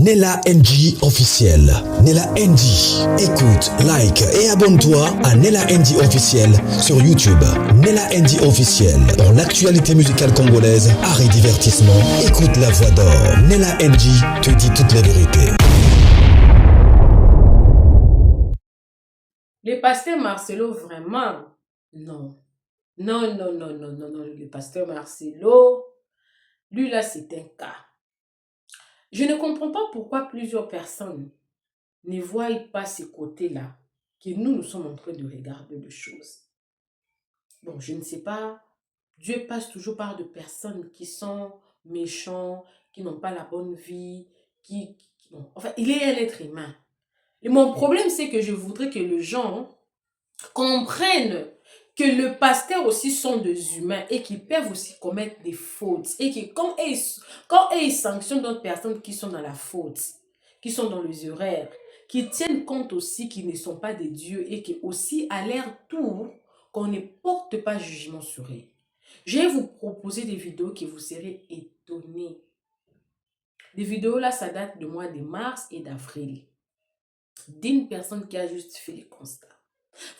Nella NG officiel. Nella NG. Écoute, like et abonne-toi à Nella NG officiel sur YouTube. Nella NG officiel. Pour l'actualité musicale congolaise, art et divertissement, écoute la voix d'or. Nella NG te dit toute la vérité. Le pasteur Marcelo, vraiment, non. Non, non, non, non, non, non. Le pasteur Marcelo, lui là, c'est un cas. Je ne comprends pas pourquoi plusieurs personnes ne voient pas ces côtés-là que nous sommes en train de regarder les choses. Bon, je ne sais pas. Dieu passe toujours par de personnes qui sont méchants, qui n'ont pas la bonne vie, bon, enfin, il est un être humain. Et mon problème, c'est que je voudrais que les gens comprennent que le pasteur aussi sont des humains et qu'ils peuvent aussi commettre des fautes. Et que quand ils sanctionnent d'autres personnes qui sont dans la faute, qui sont dans les erreurs, qui tiennent compte aussi qu'ils ne sont pas des dieux et que aussi à leur tour, qu'on ne porte pas jugement sur eux. Je vais vous proposer des vidéos qui vous serez étonnés. Les vidéos là, ça date du mois de mars et d'avril. D'une personne qui a juste fait les constats.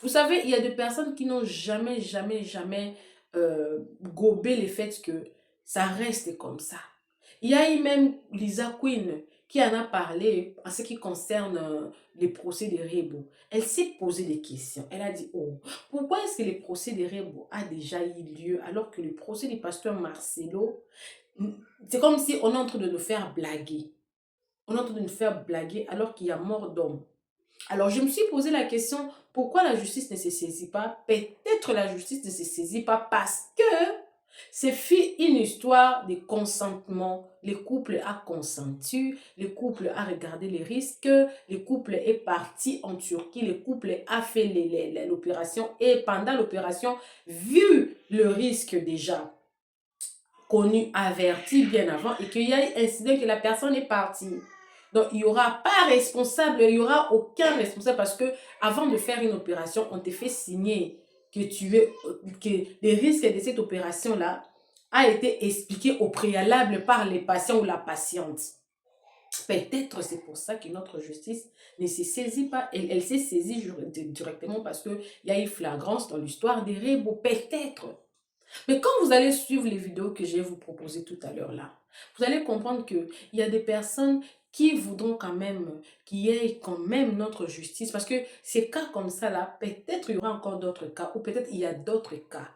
Vous savez, il y a des personnes qui n'ont jamais gobé le fait que ça reste comme ça. Il y a eu même Lisa Queen qui en a parlé en ce qui concerne les procès de Rebo. Elle s'est posé des questions. Elle a dit, oh, pourquoi est-ce que le procès de Rebo a déjà eu lieu alors que le procès du pasteur Marcelo, c'est comme si on est en train de nous faire blaguer. On est en train de nous faire blaguer alors qu'il y a mort d'homme. Alors, je me suis posé la question, pourquoi la justice ne se saisit pas? Peut-être la justice ne se saisit pas parce que c'est une histoire de consentement. Le couple a consenti, le couple a regardé les risques, le couple est parti en Turquie, le couple a fait l'opération et pendant l'opération, vu le risque déjà connu, averti bien avant et qu'il y a eu incident que la personne est partie. Donc, il n'y aura pas responsable, il n'y aura aucun responsable parce que avant de faire une opération, on te fait signer que les risques de cette opération-là a été expliqué au préalable par les patients ou la patiente. Peut-être c'est pour ça que notre justice ne se saisit pas. Elle s'est saisie directement parce qu'il y a eu flagrance dans l'histoire des Rebo. Peut-être. Mais quand vous allez suivre les vidéos que je vais vous proposer tout à l'heure là, vous allez comprendre qu'il y a des personnes qui voudront quand même qu'il y ait quand même notre justice. Parce que ces cas comme ça là, peut-être il y aura encore d'autres cas ou peut-être il y a d'autres cas.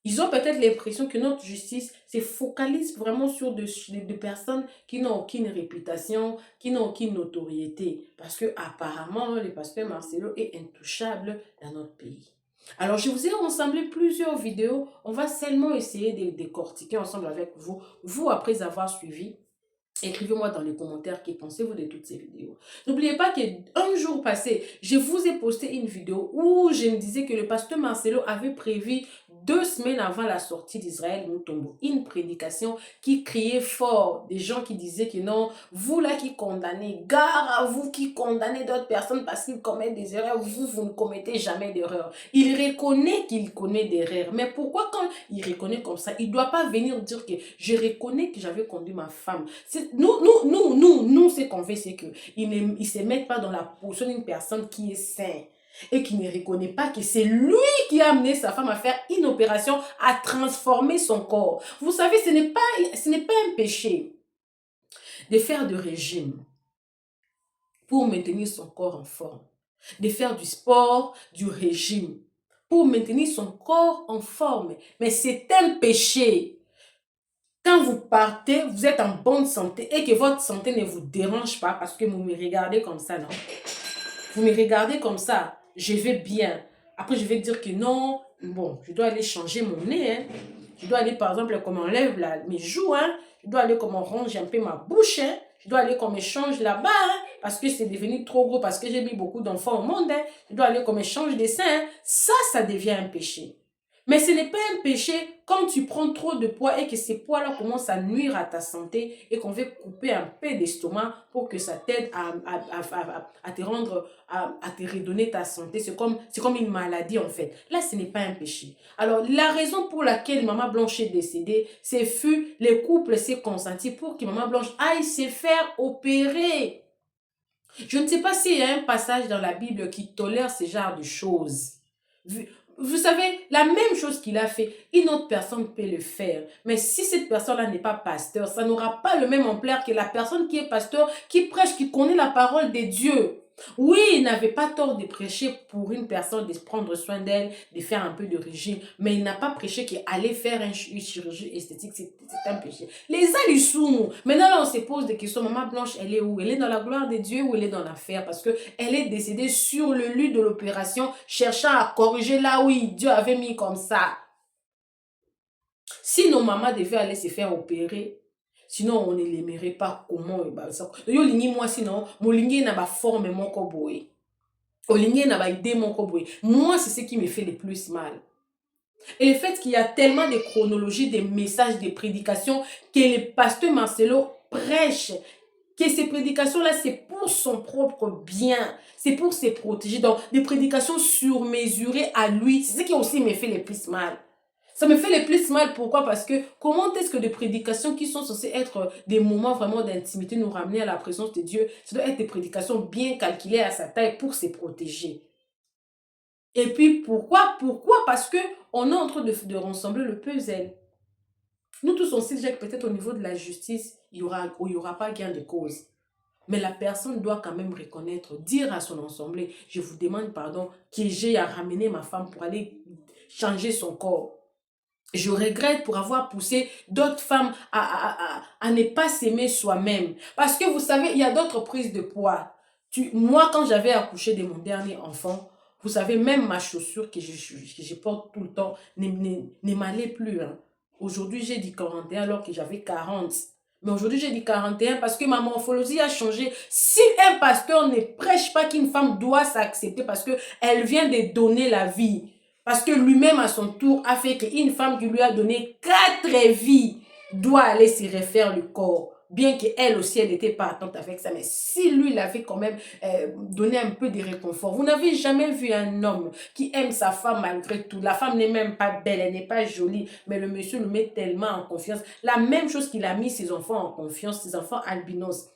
Ils ont peut-être l'impression que notre justice se focalise vraiment sur des personnes qui n'ont aucune réputation, qui n'ont aucune notoriété. Parce que apparemment, le pasteur Marcelo est intouchable dans notre pays. Alors, je vous ai rassemblé plusieurs vidéos. On va seulement essayer de décortiquer ensemble avec vous. Vous, après avoir suivi, écrivez-moi dans les commentaires que pensez-vous de toutes ces vidéos. N'oubliez pas qu'un jour passé, je vous ai posté une vidéo où je me disais que le pasteur Marcelo avait prévu 2 semaines avant la sortie d'Israël Mutombo, une prédication qui criait fort. Des gens qui disaient que non, vous là qui condamnez, gare à vous qui condamnez d'autres personnes parce qu'ils commettent des erreurs, vous ne commettez jamais d'erreur. Il reconnaît qu'il commet des erreurs. Mais pourquoi quand il reconnaît comme ça, il ne doit pas venir dire que je reconnais que j'avais conduit ma femme. Nous, ce qu'on fait, c'est qu'ils ne se mettent pas dans la position d'une personne qui est saine et qui ne reconnaît pas que c'est lui qui a amené sa femme à faire une opération, à transformer son corps. Vous savez, ce n'est pas un péché de faire du régime pour maintenir son corps en forme, de faire du sport, du régime pour maintenir son corps en forme. Mais c'est un péché. Quand vous partez, vous êtes en bonne santé et que votre santé ne vous dérange pas parce que vous me regardez comme ça, non? Vous me regardez comme ça, je vais bien. Après, je vais dire que non, bon, je dois aller changer mon nez, hein. Je dois aller, par exemple, comme on lève mes joues, hein. Je dois aller comme on range un peu ma bouche, hein. Je dois aller comme on change là-bas, hein, parce que c'est devenu trop gros, parce que j'ai mis beaucoup d'enfants au monde, hein. Je dois aller comme on change des seins, hein. Ça devient un péché. Mais ce n'est pas un péché quand tu prends trop de poids et que ces poids-là commencent à nuire à ta santé et qu'on veut couper un peu d'estomac pour que ça t'aide à te rendre, à te redonner ta santé. C'est comme une maladie en fait. Là, ce n'est pas un péché. Alors, la raison pour laquelle Maman Blanche est décédée, c'est fut le couple s'est consenti pour que Maman Blanche aille se faire opérer. Je ne sais pas s'il y a un passage dans la Bible qui tolère ce genre de choses. Vous savez, la même chose qu'il a fait, une autre personne peut le faire. Mais si cette personne-là n'est pas pasteur, ça n'aura pas le même ampleur que la personne qui est pasteur, qui prêche, qui connaît la parole de Dieu. Oui, il n'avait pas tort de prêcher pour une personne, de prendre soin d'elle, de faire un peu de régime, mais il n'a pas prêché qu'aller faire une chirurgie esthétique, c'est un péché. Les alissous, maintenant là on se pose des questions, Maman Blanche, elle est où? Elle est dans la gloire de Dieu ou elle est dans l'affaire? Parce qu'elle est décédée sur le lieu de l'opération, cherchant à corriger là où Dieu avait mis comme ça. Si nos mamans devaient aller se faire opérer, sinon on ne l'aimerait pas comment. Yo lingi moi sinon, mon lingi n'a pas forme mon koboé. Olingi n'a pas idée mon koboé. Moi, c'est ce qui me fait le plus mal. Et le fait qu'il y a tellement de chronologies, des messages, des prédications que le pasteur Marcelo prêche, que ces prédications-là, c'est pour son propre bien, c'est pour se protéger. Donc, des prédications surmesurées à lui, c'est ce qui aussi me fait le plus mal. Ça me fait le plus mal, pourquoi? Parce que comment est-ce que des prédications qui sont censées être des moments vraiment d'intimité, nous ramener à la présence de Dieu, ça doit être des prédications bien calculées à sa taille pour se protéger. Et puis pourquoi? Pourquoi? Parce que on est en train de rassembler le puzzle. Nous tous on sait déjà que peut-être au niveau de la justice, il y aura pas gain de cause. Mais la personne doit quand même reconnaître, dire à son assemblée, je vous demande pardon, que j'ai à ramener ma femme pour aller changer son corps. Je regrette pour avoir poussé d'autres femmes à ne pas s'aimer soi-même. Parce que vous savez, il y a d'autres prises de poids. Moi, quand j'avais accouché de mon dernier enfant, vous savez, même ma chaussure que je porte tout le temps ne m'allait plus. Hein. Aujourd'hui, j'ai dit 41 alors que j'avais 40. Mais aujourd'hui, j'ai dit 41 parce que ma morphologie a changé. Si un pasteur ne prêche pas qu'une femme doit s'accepter parce qu'elle vient de donner la vie, parce que lui-même, à son tour, a fait qu'une femme qui lui a donné 4 vies doit aller se refaire le corps. Bien qu'elle aussi, elle n'était pas attente avec ça. Mais si lui, il avait quand même donné un peu de réconfort. Vous n'avez jamais vu un homme qui aime sa femme malgré tout. La femme n'est même pas belle, elle n'est pas jolie. Mais le monsieur le met tellement en confiance. La même chose qu'il a mis ses enfants en confiance, ses enfants albinos.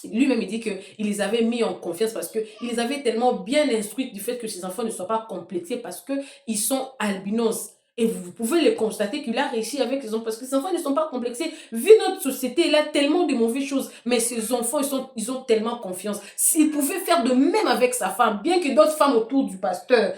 Lui-même, il dit qu'il les avait mis en confiance parce qu'il les avait tellement bien instruits du fait que ses enfants ne soient pas complexés parce qu'ils sont albinos. Et vous pouvez le constater qu'il a réussi avec ses enfants parce que ses enfants ne sont pas complexés. Vu notre société, il a tellement de mauvaises choses, mais ses enfants, ils ont tellement confiance. S'il pouvait faire de même avec sa femme, bien que d'autres femmes autour du pasteur,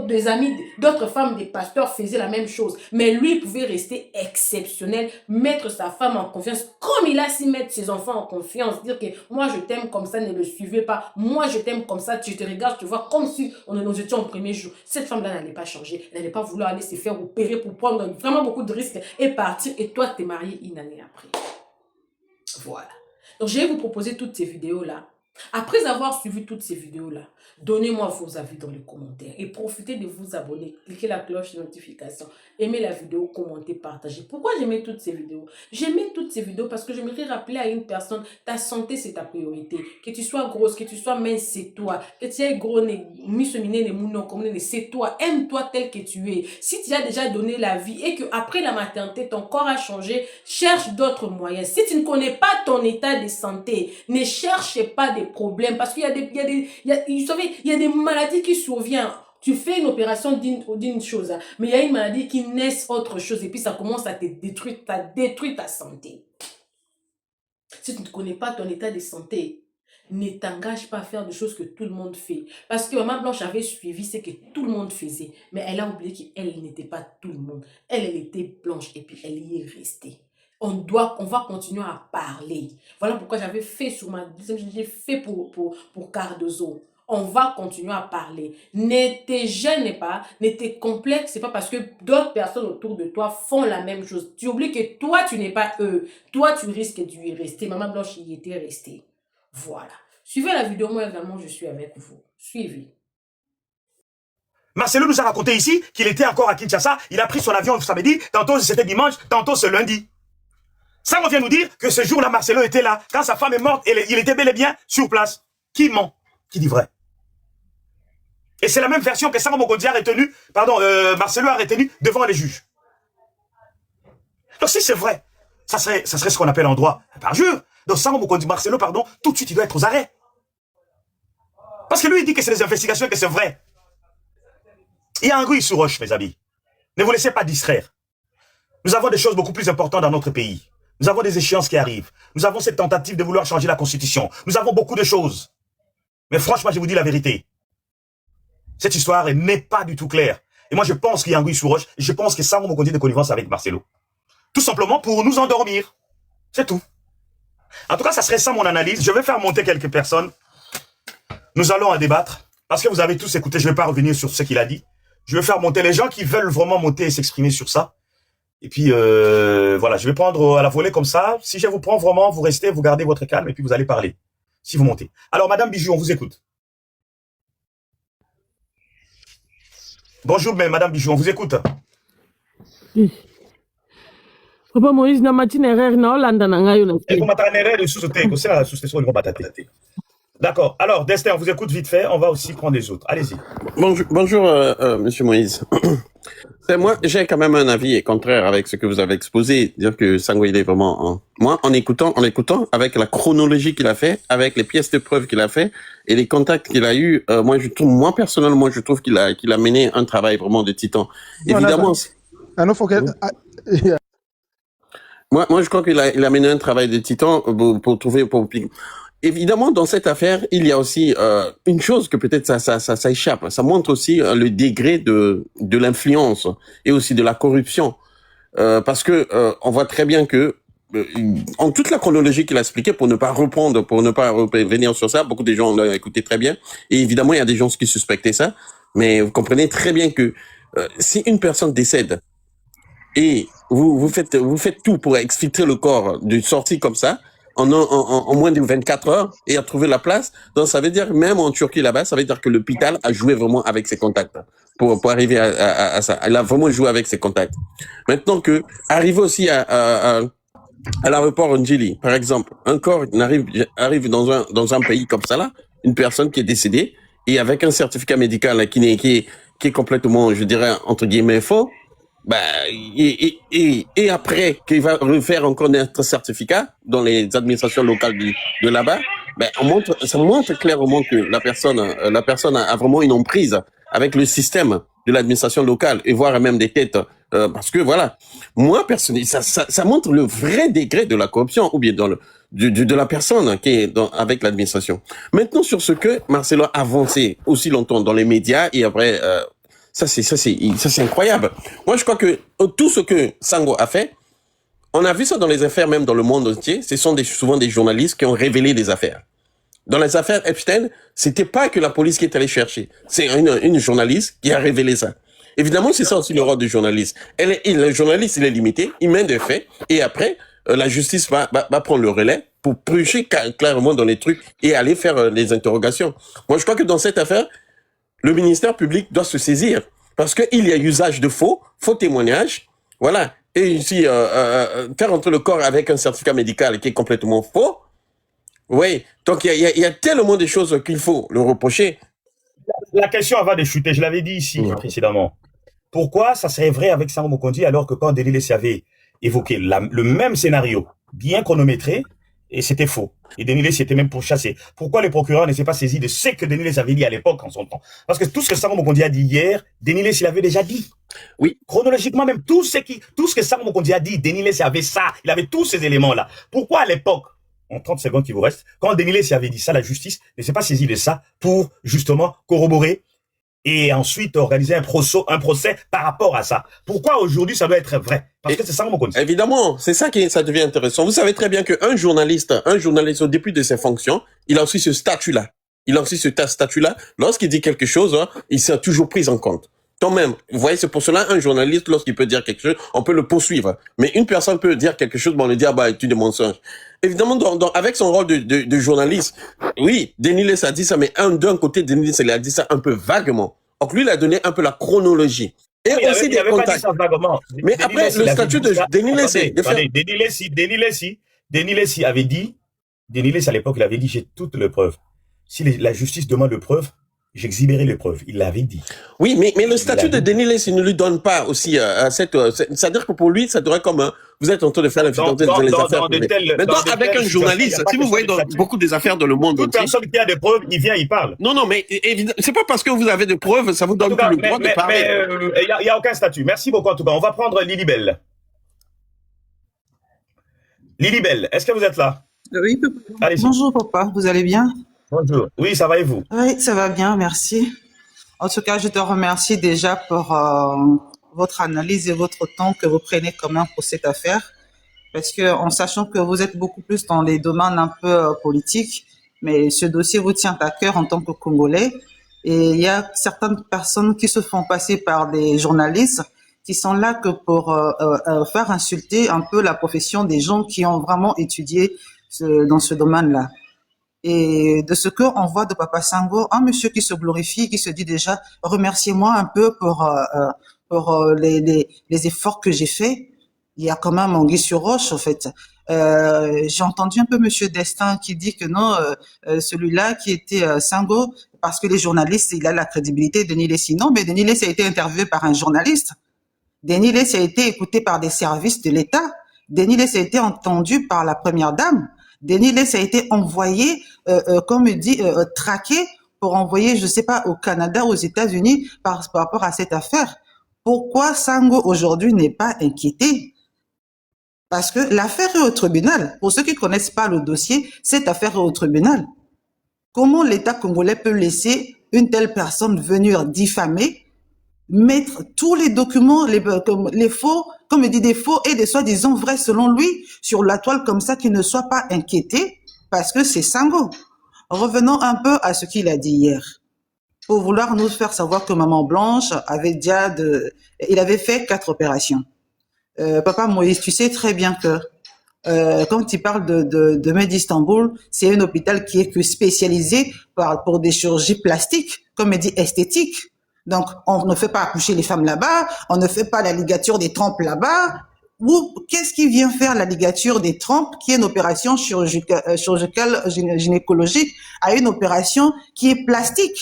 des amis, d'autres femmes des pasteurs faisaient la même chose, mais lui, il pouvait rester exceptionnel, mettre sa femme en confiance, comme il a su mettre ses enfants en confiance, dire que moi je t'aime comme ça, ne le suivez pas, moi je t'aime comme ça, tu te regardes, je te vois comme si nous étions au premier jour. Cette femme-là n'allait pas changer, elle n'allait pas vouloir aller se faire opérer pour prendre vraiment beaucoup de risques et partir, et toi t'es marié une année après. Voilà. Donc je vais vous proposer toutes ces vidéos-là. Après avoir suivi toutes ces vidéos-là, donnez-moi vos avis dans les commentaires et profitez de vous abonner, cliquez la cloche de notification, aimez la vidéo, commentez, partagez. Pourquoi j'aimais toutes ces vidéos? J'aimais toutes ces vidéos parce que j'aimerais rappeler à une personne, ta santé c'est ta priorité. Que tu sois grosse, que tu sois mince, c'est toi. Que tu aies gros, c'est toi. Aime-toi tel que tu es. Si tu as déjà donné la vie et qu'après la maternité, ton corps a changé, cherche d'autres moyens. Si tu ne connais pas ton état de santé, ne cherche pas des problèmes parce qu'il y a des maladies qui surviennent. Tu fais une opération d'une chose, hein, mais il y a une maladie qui naît autre chose et puis ça commence à te détruire, ta santé. Si tu ne connais pas ton état de santé, ne t'engage pas à faire des choses que tout le monde fait. Parce que Maman Blanche avait suivi ce que tout le monde faisait, mais elle a oublié qu'elle n'était pas tout le monde. Elle était blanche et puis elle y est restée. On va continuer à parler. Voilà pourquoi j'avais fait sur j'ai fait pour Cardozo. On va continuer à parler. Ne te gêne pas, ne te complexe pas parce que d'autres personnes autour de toi font la même chose. Tu oublies que toi, tu n'es pas eux. Toi, tu risques d'y rester. Maman Blanche y était restée. Voilà. Suivez la vidéo, moi également, je suis avec vous. Suivez. Marcelo nous a raconté ici qu'il était encore à Kinshasa, il a pris son avion samedi, tantôt c'était dimanche, tantôt c'est lundi. Ça, on vient nous dire que ce jour-là, Marcelo était là. Quand sa femme est morte, il était bel et bien sur place. Qui ment? Qui dit vrai? Et c'est la même version que Sango Mokonzi a retenue, Marcelo a retenu devant les juges. Donc si c'est vrai, ça serait ce qu'on appelle en droit parjure. Donc Sango Mokonzi, Marcelo, tout de suite, il doit être aux arrêts. Parce que lui, il dit que c'est des investigations et que c'est vrai. Il y a un ruis sous roche, mes amis. Ne vous laissez pas distraire. Nous avons des choses beaucoup plus importantes dans notre pays. Nous avons des échéances qui arrivent. Nous avons cette tentative de vouloir changer la Constitution. Nous avons beaucoup de choses. Mais franchement, je vous dis la vérité. Cette histoire n'est pas du tout claire. Et moi, je pense qu'il y a un ruis sous roche. Et je pense que Sango Mokonzi de connivence avec Marcelo. Tout simplement pour nous endormir. C'est tout. En tout cas, ça serait ça mon analyse. Je vais faire monter quelques personnes. Nous allons en débattre. Parce que vous avez tous écouté, je ne vais pas revenir sur ce qu'il a dit. Je vais faire monter les gens qui veulent vraiment monter et s'exprimer sur ça. Et puis, voilà, je vais prendre à la volée comme ça. Si je vous prends vraiment, vous restez, vous gardez votre calme et puis vous allez parler. Si vous montez. Alors, Madame Bijou, on vous écoute. Bonjour, mais Madame Bijou, on vous écoute. Papa Moïse, na matine erreur na Hollande na ngayo na. Et vous m'attendez erreur de sous-sauter, c'est la sous-station de bataté. D'accord. Alors, Destin, on vous écoute vite fait. On va aussi prendre les autres. Allez-y. Bonjour, Monsieur Moïse. Moi, j'ai quand même un avis contraire avec ce que vous avez exposé. Dire que Sango, il est vraiment... Moi, en l'écoutant, avec la chronologie qu'il a fait, avec les pièces de preuve qu'il a fait, et les contacts qu'il a eu, moi, personnellement, je trouve qu'il a mené un travail vraiment de titan. Évidemment... Moi, je crois qu'il a mené un travail de titan pour trouver... Évidemment, dans cette affaire, il y a aussi une chose que peut-être ça échappe. Ça montre aussi le degré de l'influence et aussi de la corruption, parce que on voit très bien que en toute la chronologie qu'il a expliqué, pour ne pas revenir sur ça, beaucoup de gens l'ont écouté très bien. Et évidemment, il y a des gens qui suspectaient ça, mais vous comprenez très bien que si une personne décède et vous faites tout pour exfiltrer le corps d'une sortie comme ça, en moins de 24 heures et à trouver la place. Donc, ça veut dire, même en Turquie là-bas, ça veut dire que l'hôpital a joué vraiment avec ses contacts pour arriver à ça. Elle a vraiment joué avec ses contacts. Maintenant que, arriver aussi à l'aéroport Njili, par exemple, un corps arrive dans un pays comme ça là, une personne qui est décédée et avec un certificat médical qui est complètement, je dirais, entre guillemets, faux. Et après qu'il va refaire encore notre certificat dans les administrations locales de là-bas, ça montre clairement que la personne a vraiment une emprise avec le système de l'administration locale et voire même des têtes, parce que voilà, moi personnellement, ça montre le vrai degré de la corruption ou bien de la personne qui est avec l'administration. Maintenant, sur ce que Marcelo a avancé aussi longtemps dans les médias et après, ça c'est incroyable. Moi, je crois que tout ce que Sango a fait, on a vu ça dans les affaires, même dans le monde entier. Ce sont souvent des journalistes qui ont révélé des affaires. Dans les affaires Epstein, c'était pas que la police qui est allée chercher. C'est une journaliste qui a révélé ça. Évidemment, c'est ça aussi le rôle du journaliste. Le journaliste, il est limité, il mène des faits, et après, la justice va prendre le relais pour pêcher clairement dans les trucs et aller faire les interrogations. Moi, je crois que dans cette affaire, le ministère public doit se saisir parce qu'il y a usage de faux témoignages, voilà. Et ici, faire entrer le corps avec un certificat médical qui est complètement faux. Oui, donc il y a tellement de choses qu'il faut le reprocher. La question va de chuter, je l'avais dit ici précédemment. Pourquoi ça serait vrai avec Sango Mokonzi alors que quand Denis Lessy avait évoqué le même scénario, bien chronométré, et c'était faux. Et Denis Lessy était même pourchassé. Pourquoi le procureur ne s'est pas saisi de ce que Denis Lessy avait dit à l'époque en son temps? Parce que tout ce que Sango Mokonzi a dit hier, Denis Lessy l'avait déjà dit. Oui. Chronologiquement même, tout ce que Sango Mokonzi a dit, Denis Lessy avait ça, il avait tous ces éléments-là. Pourquoi à l'époque, en 30 secondes qui vous restent, quand Denis Lessy avait dit ça, la justice ne s'est pas saisie de ça pour justement corroborer et ensuite organiser un procès par rapport à ça. Pourquoi aujourd'hui ça doit être vrai? Parce que c'est Sango Mokonzi. Évidemment, c'est ça ça devient intéressant. Vous savez très bien qu'un journaliste au début de ses fonctions, il a aussi ce statut-là. Lorsqu'il dit quelque chose, il s'est toujours pris en compte. Quand même, vous voyez, c'est pour cela, un journaliste, lorsqu'il peut dire quelque chose, on peut le poursuivre. Mais une personne peut dire quelque chose, on lui dit, tu des mensonges. Évidemment, avec son rôle de journaliste, oui, Denis Lessy a dit ça, mais d'un côté, Denis Lessy a dit ça un peu vaguement. Donc lui, il a donné un peu la chronologie. Et Il aussi des n'avait pas dit contacts. ça vaguement. Mais Denis après, Lessy, le il avait statut dit de ça. Denis Lessy, Attendez, Denis Lessy avait dit, Denis Lessy à l'époque, il avait dit, j'ai toutes les preuves. Si la justice demande les preuves, j'exhiberai les preuves. Il l'avait dit. Oui, mais le Il statut de l'avait dit. Denis Lessy ne lui donne pas aussi c'est-à-dire que pour lui, ça devrait comme vous êtes en train de faire l'infidélité dans les affaires privées. Maintenant, avec un journaliste, si vous voyez dans beaucoup des affaires dans le monde Toute entier, personne qui a des preuves, il vient, il parle. non, mais c'est pas parce que vous avez des preuves, ça vous En donne tout plus cas, le droit de parler. il n'y a aucun statut. Merci beaucoup en tout cas. On va prendre Lilibelle. Lilibelle, est-ce que vous êtes là? Oui, papa. Allez-y. Bonjour papa, vous allez bien? Bonjour. Oui, ça va et vous? Oui, ça va bien, merci. En tout cas, je te remercie déjà pour votre analyse et votre temps que vous prenez quand même pour cette affaire. Parce que en sachant que vous êtes beaucoup plus dans les domaines un peu politiques, mais ce dossier vous tient à cœur en tant que Congolais. Et il y a certaines personnes qui se font passer par des journalistes qui sont là que pour faire insulter un peu la profession des gens qui ont vraiment étudié dans ce domaine-là. Et de ce qu'on voit de Papa Sango, un monsieur qui se glorifie, qui se dit déjà, remerciez-moi un peu pour les efforts que j'ai faits. Il y a quand même anguille sur roche, en fait. J'ai entendu un peu monsieur Destin qui dit que non, celui-là qui était Sango, parce que les journalistes, il a la crédibilité, Denis Lessy. Non, mais Denis Lessy a été interviewé par un journaliste. Denis Lessy a été écouté par des services de l'État. Denis Lessy a été entendu par la première dame. Denis Lessy a été envoyé, comme il dit, traqué pour envoyer, je sais pas, au Canada, aux États-Unis par rapport à cette affaire. Pourquoi Sango aujourd'hui n'est pas inquiété? Parce que l'affaire est au tribunal. Pour ceux qui connaissent pas le dossier, cette affaire est au tribunal. Comment l'État congolais peut laisser une telle personne venir diffamer, mettre tous les documents, les faux, comme il dit, des faux et des soi-disant vrais selon lui, sur la toile comme ça, qu'il ne soit pas inquiété, parce que c'est Sango. Revenons un peu à ce qu'il a dit hier. Pour vouloir nous faire savoir que Maman Blanche avait déjà il avait fait 4 opérations. Papa Moïse, tu sais très bien que quand tu parles de Med Istanbul, c'est un hôpital qui est que spécialisé pour des chirurgies plastiques, comme il dit esthétiques. Donc, on ne fait pas accoucher les femmes là-bas, on ne fait pas la ligature des trompes là-bas. Ou qu'est-ce qui vient faire la ligature des trompes, qui est une opération chirurgicale gynécologique, à une opération qui est plastique?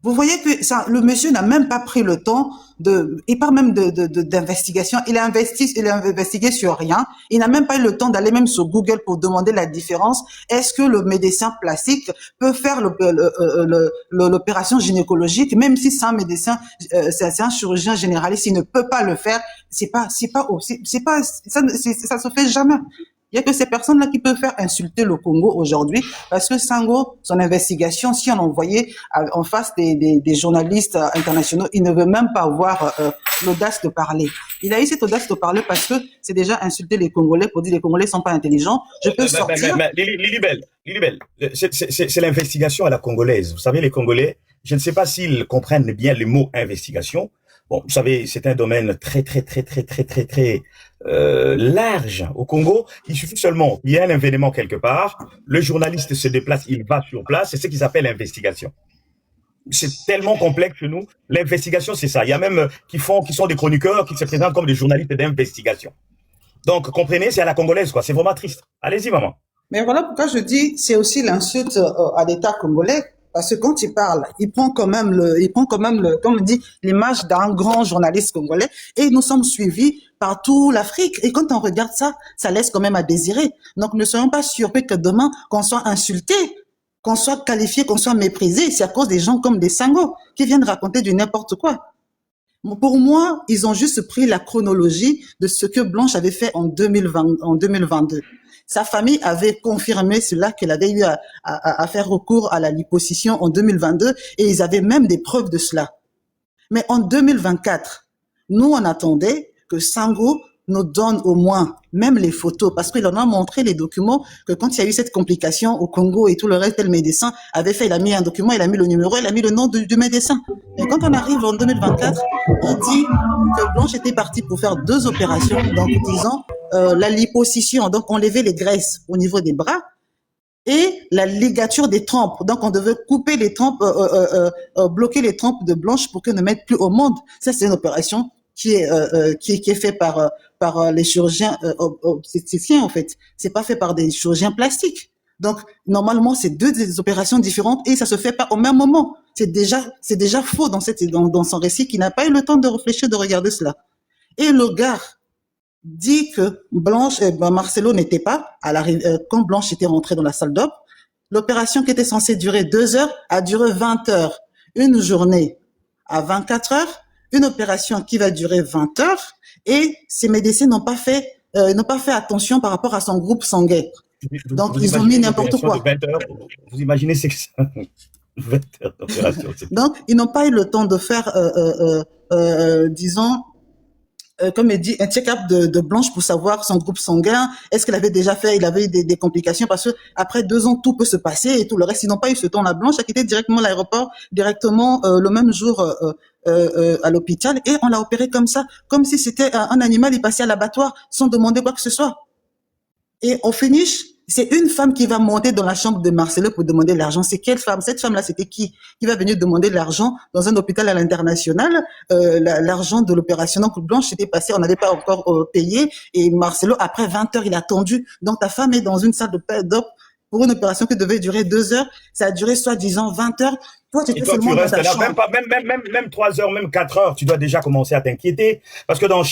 Vous voyez que le monsieur n'a même pas pris le temps il parle même d'investigation. Il a investigué sur rien. Il n'a même pas eu le temps d'aller même sur Google pour demander la différence. Est-ce que le médecin plastique peut faire l'opération gynécologique, même si c'est un médecin, c'est un chirurgien généraliste, il ne peut pas le faire. Ça se fait jamais. Il y a que ces personnes-là qui peuvent faire insulter le Congo aujourd'hui, parce que Sango, son investigation, si on envoyait en face des journalistes internationaux, il ne veut même pas avoir l'audace de parler. Il a eu cette audace de parler parce que c'est déjà insulter les Congolais pour dire les Congolais sont pas intelligents. Je peux sortir. Lilibelle, c'est l'investigation à la congolaise. Vous savez, les Congolais, je ne sais pas s'ils comprennent bien le mot investigation. Bon, vous savez, c'est un domaine très large au Congo. Il suffit seulement, il y a un événement quelque part, le journaliste se déplace, il va sur place, c'est ce qu'ils appellent l'investigation. C'est tellement complexe chez nous. L'investigation, c'est ça. Il y a même qui sont des chroniqueurs qui se présentent comme des journalistes d'investigation. Donc, comprenez, c'est à la congolaise, quoi. C'est vraiment triste. Allez-y, maman. Mais voilà pourquoi je dis, c'est aussi l'insulte à l'État congolais. Parce que quand il parle, il prend quand même comme on dit, l'image d'un grand journaliste congolais, et nous sommes suivis par toute l'Afrique. Et quand on regarde ça, ça laisse quand même à désirer. Donc, ne soyons pas surpris que demain, qu'on soit insulté, qu'on soit qualifié, qu'on soit méprisé, c'est à cause des gens comme des Sango, qui viennent raconter du n'importe quoi. Pour moi, ils ont juste pris la chronologie de ce que Blanche avait fait en 2022. Sa famille avait confirmé cela, qu'elle avait eu à faire recours à la liposuction en 2022, et ils avaient même des preuves de cela. Mais en 2024, nous, on attendait que Sango nous donne au moins même les photos, parce qu'il en a montré les documents, que quand il y a eu cette complication au Congo et tout le reste, le médecin avait fait, il a mis un document, il a mis le numéro, il a mis le nom du médecin. Et quand on arrive en 2024, il dit que Blanche était partie pour faire 2 opérations, donc disons la liposuction, donc enlever les graisses au niveau des bras, et la ligature des trompes. Donc, on devait couper les trompes, bloquer les trompes de Blanche pour qu'elle ne mette plus au monde. Ça, c'est une opération qui est faite par les chirurgiens obstétriciens, en fait. C'est pas fait par des chirurgiens plastiques. Donc, normalement, c'est des opérations différentes et ça se fait pas au même moment. C'est déjà faux dans son récit qui n'a pas eu le temps de réfléchir, de regarder cela. Et le gars dit que Marcelo n'était pas quand Blanche était rentrée dans la salle d'op. L'opération qui était censée durer 2 heures a duré 20 heures. Une journée à 24 heures, une opération qui va durer 20 heures et ces médecins n'ont pas fait attention par rapport à son groupe sanguin. Donc, ils ont mis n'importe quoi. Vous imaginez c'est que ça 20 heures d'opération. Donc, ils n'ont pas eu le temps de faire, disons, comme il dit, un check-up de Blanche pour savoir son groupe sanguin. Est-ce qu'il avait déjà fait, il avait eu des complications parce que après 2 ans, tout peut se passer et tout le reste. Ils n'ont pas eu ce temps-là. Blanche a quitté directement l'aéroport, directement le même jour à l'hôpital et on l'a opéré comme ça, comme si c'était un animal, il passait à l'abattoir sans demander quoi que ce soit. Et au finish, c'est une femme qui va monter dans la chambre de Marcelo pour demander de l'argent. C'est quelle femme? Cette femme-là, c'était qui va venir demander de l'argent dans un hôpital à l'international? L'argent de l'opération. Donc, Blanche s'était passé, on n'avait pas encore payé. Et Marcelo, après 20 heures, il a attendu. Donc, ta femme est dans une salle d'op pour une opération qui devait durer 2 heures. Ça a duré soi-disant 20 heures. Toi, tu étais seulement dans ta chambre. Même 3 heures, même 4 heures, tu dois déjà commencer à t'inquiéter. Parce que dans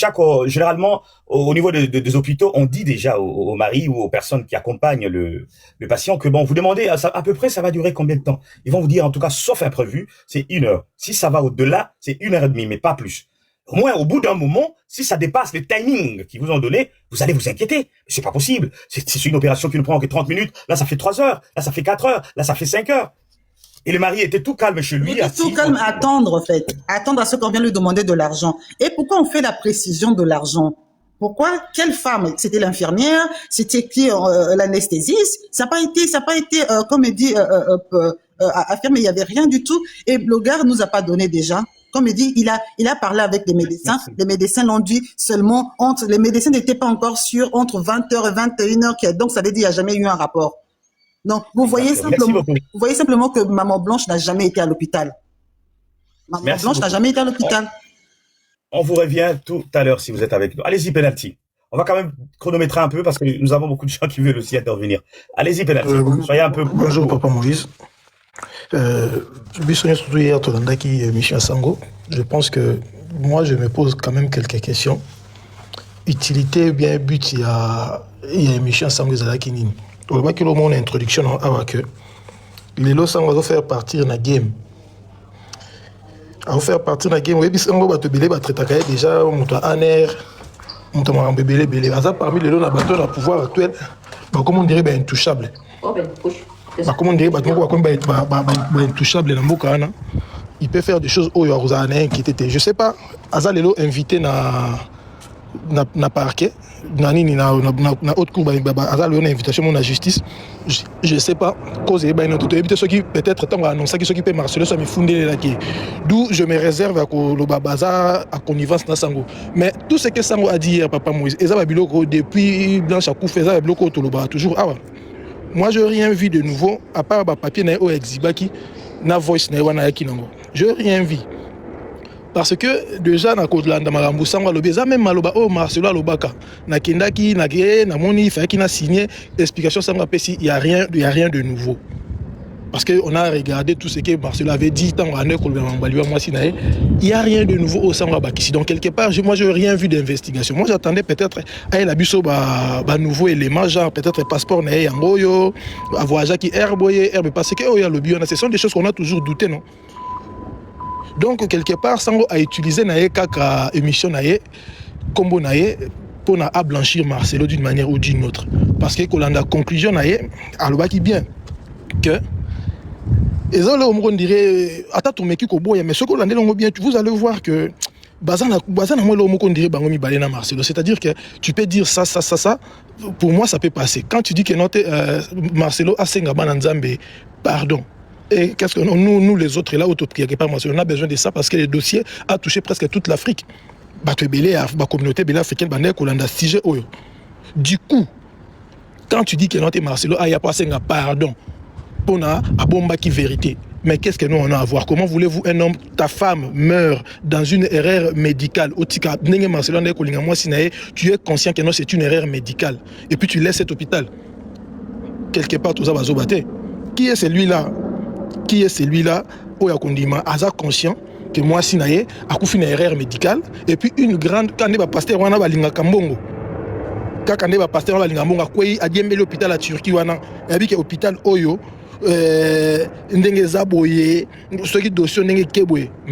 généralement, au niveau des hôpitaux, on dit déjà aux maris ou aux personnes qui accompagnent le patient que bon, vous demandez à peu près ça va durer combien de temps. Ils vont vous dire en tout cas, sauf imprévu, c'est 1 heure. Si ça va au-delà, c'est 1 heure et demie, mais pas plus. Au moins, au bout d'un moment, si ça dépasse les timings qu'ils vous ont donné, vous allez vous inquiéter. C'est pas possible. C'est une opération qui ne prend que 30 minutes. Là, ça fait 3 heures. Là, ça fait 4 heures. Là, ça fait 5 heures. Et le mari était tout calme chez lui. Il était tout calme à attendre, en fait. Attendre à ce qu'on vient lui demander de l'argent. Et pourquoi on fait la précision de l'argent? Pourquoi? Quelle femme? C'était l'infirmière? C'était qui, l'anesthésiste? Ça n'a pas été, comme il dit, affirmé. Il n'y avait rien du tout. Et le gars nous a pas donné déjà. Comme il dit, il a parlé avec les médecins. Les médecins l'ont dit seulement les médecins n'étaient pas encore sûrs entre 20h et 21h. Donc, ça veut dire qu'il n'y a jamais eu un rapport. Donc, vous voyez simplement que Maman Blanche n'a jamais été à l'hôpital. Maman Blanche n'a jamais été à l'hopital. On vous revient tout à l'heure si vous êtes avec nous. Allez-y, Penalty. On va quand même chronométrer un peu parce que nous avons beaucoup de gens qui veulent aussi intervenir. Allez-y, Penalty. Soyez un peu... Bonjour, Papa Moïse. Surtout hier, Michel Sango. Je pense que moi, je me pose quand même quelques questions. Utilité, bien but, il y a Michel Sango Zalakinin. On voit que le monde introduction avec les lots va faire partir dans la game. À faire partir dans la game, oui, Sango va te belé, va traiter déjà, on a un air, on a un bébé, parmi les lots, on a le pouvoir actuel, comme on dirait, intouchable. Comme on dirait, intouchable, il peut faire des choses où il y a inquiété. Je ne sais pas, Azal est invité na parquet, na haute cour, Azal est invitation à la justice. Je ne sais pas, cause ceux qui peut-être annoncé ceux qui peuvent Marcelo, ça me fondé là qui. D'où je me réserve à le babaza à connivence dans Sango. Mais tout ce que Sango a dit hier, Papa Moïse, depuis Blanche à Koufé, toujours. Ah ouais. Moi, je n'ai rien vu de nouveau, à part le papier na exibaki, na voice na wana kinango. Je n'ai rien vu. Parce que déjà, na Kodlanda Marambu Sango Lobeza, même Maloba, Marcelo Lobaka, na Kendaki, na Gé, na Moni, il fallait qu'il a signé l'explication Sango Pessi, il n'y a rien de nouveau. Parce qu'on a regardé tout ce que Marcelo avait dit, il n'y a rien de nouveau au Sango Bakissi. Donc, quelque part, moi, je n'ai rien vu d'investigation. Moi, j'attendais peut-être à la busso, nouveau élément, genre peut-être passeport, Yangoyo, voyage qui herboye, parce que le bio, ce sont des choses qu'on a toujours douté, non? Donc, quelque part, Sango a utilisé kaka émission combo pour blanchir Marcelo d'une manière ou d'une autre. Parce que quand on a la conclusion, qui bien que et ça, là, on dirait, mais ce qu'on a bien, vous allez voir que c'est-à-dire que tu peux dire ça, pour moi ça peut passer. Quand tu dis que Marcelo a Nzambe, pardon. Et qu'est-ce que nous les autres là, on a besoin de ça parce que le dossier a touché presque toute l'Afrique. La communauté africaine, du coup, Quand tu dis que non, Marcelo, il y a pas un pardon pour na bomba qui vérité. Mais qu'est-ce que nous on a à voir? Comment voulez-vous un homme, ta femme meurt dans une erreur médicale? Tu es conscient que non, c'est une erreur médicale. Et puis tu laisses cet hôpital. Quelque part, tout ça va se battre. Qui est celui-là? Qui est celui-là? Où Yakondima, Aza conscient que moi, si naye, a fait une erreur médicale. Et puis une grande, quand on va pasteur, on a linga kambongo. Quand on va pasteur, on a linga kambongo. Quoi, il a dit l'hôpital à Turquie, on a dit que l'hôpital Oyo. Mais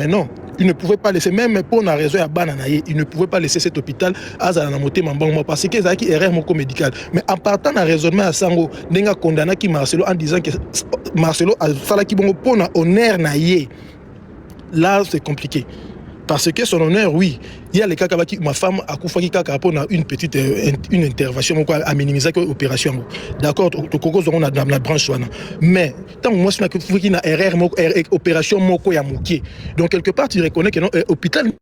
non, il ne pouvait pas laisser, même pour une raison à Bananaye, il ne pouvait pas laisser cet hôpital à Zanamoté Mambongo parce qu'il y a une erreur médicale. Mais en partant d'un raisonnement à Sango, il a condamné Marcelo en disant que Marcelo a fait qui bon pour honneur naïe. Là, c'est compliqué. Parce que son honneur, oui, il y a les cas qui ma femme a coupé une petite une intervention à minimiser l'opération. D'accord, on a dans la branche. Mais tant que moi, je suis une erreur, opération, donc quelque part, tu reconnais que l'hôpital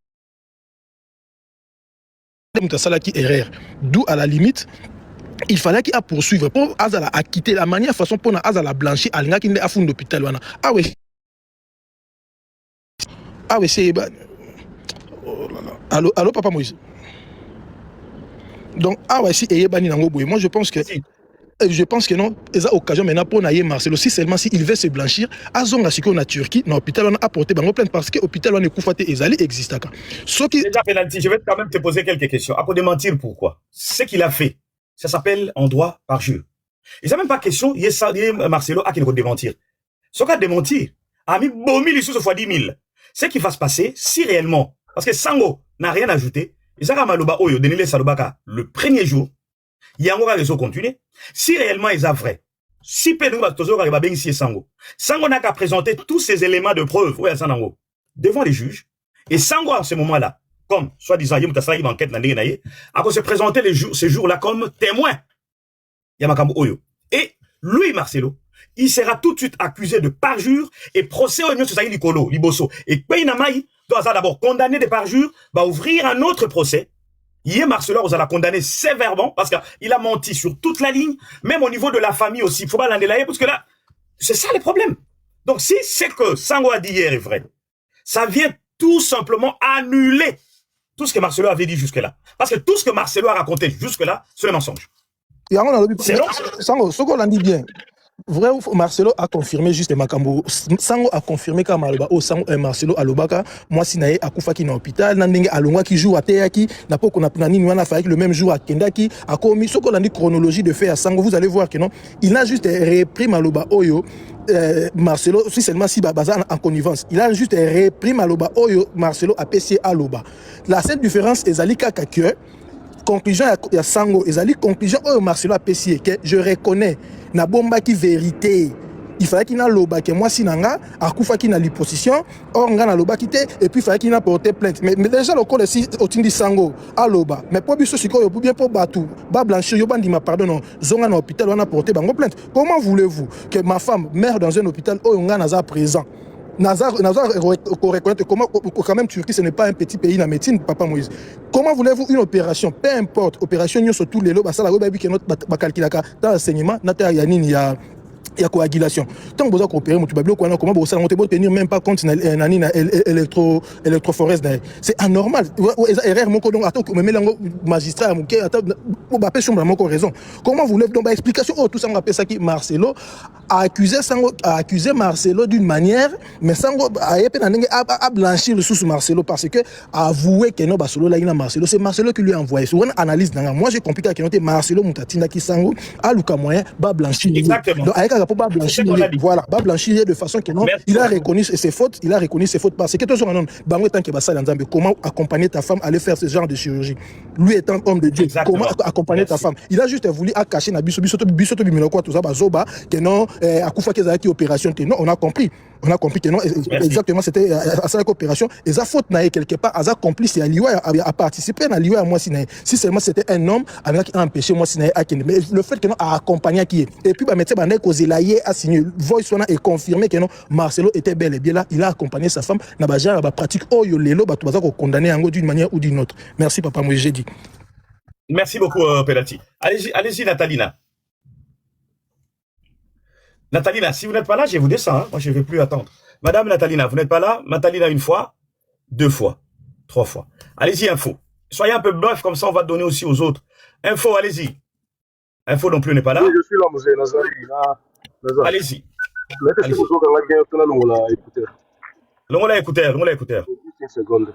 qui erreur. D'où à la limite, il fallait qu'il a poursuivre pour Azala a quitté la manière façon pour Azala blanchir à l'ingénieur qui a fondé l'hôpital. Ah oui. Ah oui, c'est. Allô, Papa Moïse. Donc, si moi je pense que non, il y a occasion maintenant pour naïe Marcelo, si seulement s'il veut se blanchir, à zone en Turquie, dans l'hôpital on a apporté parce que l'hôpital on est couffaté et Zali existe. Déjà penalty, je vais quand même te poser quelques questions. Après démentir pourquoi. Ce qu'il a fait, ça s'appelle en droit parjure. Il n'y a même pas question, il y a Marcelo à qui il démentir. Ce qu'il a démentir, a mis bomi les sous fois 10 000. Ce qui va se passer, si réellement, parce que Sango n'a rien ajouté, Isaka Maloba Oyo, Denile Salobaka, le premier jour, il y a encore raison continuer. Si réellement ils ont vrai, si Pedro Tozo arrive à bien ici Sango, Sango n'a qu'à présenter tous ces éléments de preuve, devant les juges, et Sango en ce moment-là, comme, soi-disant, Yemutasa, il enquête, à se présenter ces jours-là comme témoin. Yamakambo Oyo. Et lui, Marcelo, il sera tout de suite accusé de parjure et procès au Society Nicolo, Liboso. Et Peinamaï doit d'abord condamné de parjure, va ouvrir un autre procès. Hier, Marcelo, vous allez condamner sévèrement parce qu'il a menti sur toute la ligne, même au niveau de la famille aussi. Il faut pas l'endélayer parce que là, c'est ça le problème. Donc, si c'est que Sango a dit hier est vrai, ça vient tout simplement annuler tout ce que Marcelo avait dit jusque-là. Parce que tout ce que Marcelo a raconté jusque-là, c'est le mensonge. C'est Sango, ce qu'on dit bien. Vrai, Marcelo a confirmé juste Makambo. Sango a confirmé que Marcelo Alobaka, moi si nae akufa qui na hôpital, nandenge alonga qui joue à Teaki, n'a pas qu'on a planani nous a fait le même jour à Kendaki, a commis ce qu'on a dit chronologie de fait à Sango, vous allez voir que non, il a juste repris Maloba Oyo. Marcelo, si seulement si Babaza en connivence, il a juste repris Maloba Oyo, Marcelo a PC Aloba. La seule différence est Zalika que conclusion il y a Sango ezali conclusion oh Marcelo a pécié que je reconnais na bomba qui vérité il fallait qu'il na loba que moi sinanga akufa qui na liposition or nga na loba kité et puis il fallait qu'il na porter plainte mais déjà le code si otindi Sango a loba mais pour biso siko yo bien pour batu ba blanchir yo bandi ma pardon non zonga na hôpital on a porté bango plainte comment voulez-vous que ma femme meurt dans un hôpital oh nga na za présent Nazar reconnaître comment quand même Turquie ce n'est pas un petit pays la médecine Papa Moïse. Comment voulez-vous une opération peu importe opération nous sur tous les lots ça la roba que notre calculaka dans l'enseignement nata yanini ya il y a coagulation. Tant que vous avez opéré, comment vous allez tenir même pas compte de l'électrophorèse. C'est anormal. Magistrat, raison. Comment vous voulez donc explication? Oh, tout ça on appelle ça qui Marcelo a accusé Marcelo d'une manière, mais Sango a blanchi le sous Marcelo parce que a avoué que non Marcelo là il a Marcelo, c'est Marcelo qui lui a envoyé. Sur une analyse moi j'ai compris que Marcelo Mutatinda qui Sango a Luka moyen ba blanchir. Exactement. Donc avec pour blanchir, voilà, pas blanchir de façon que non, il a reconnu ses fautes, parce que tous on bango tant que ça dans comment accompagner ta femme à aller faire ce genre de chirurgie. Lui étant homme de Dieu, comment accompagner ta femme? Il a juste voulu cacher na biso quoi tout ça bazoba que non akufa que qui opération que non, on a compris que non exactement c'était à ça opération et ça faute na quelque part à ça complice à participer à lieu à moi si seulement c'était un homme qui a empêché moi mais le fait que non a accompagné qui et puis bah mettre ba Zelaye a signé voice et confirmé que non Marcelo était bel et bien là, il a accompagné sa femme na baja ba pratique oyo lelo ba tubaza ko condamner yango d'une manière ou d'une autre. Merci Papa moi j'ai dit. Merci beaucoup Pelati. Allez-y Natalina. Nathalina, si vous n'êtes pas là, je vous descends. Hein. Moi, je ne vais plus attendre. Madame Nathalina, vous n'êtes pas là? Nathalina, une fois, 2 fois, 3 fois. Allez-y, info. Soyez un peu bref, comme ça, on va donner aussi aux autres. Info, allez-y. Info non plus n'est pas là. Oui, je suis là, monsieur Nazari. Allez-y. Longola écouteur. Une seconde.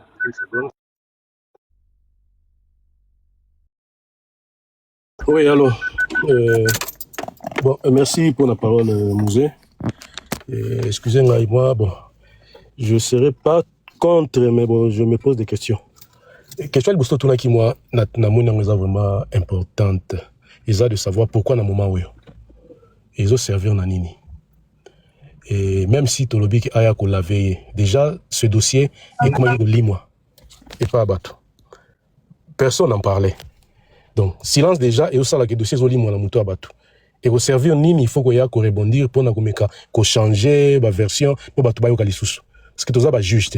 Oui, alors, bon, merci pour la parole, Mouzé. Excusez-moi, bon, je ne serai pas contre, mais bon, je me pose des questions. Question de Bosto Touna qui, moi, n'a vraiment importante. Ils ont de savoir pourquoi, dans le moment où ils ont servi en Anini. Et même si Tolobik a lavé, déjà, ce dossier est comme un limois. Et pas abattu. Personne n'en parlait. Donc, silence déjà, et aussi, le dossier est limois, la moto abattu. Et au servir Nini, il faut qu'on y a qu'on rebondir pour qu'on changer la version pour battre bayo kalisusu. Parce que tout ça va juste.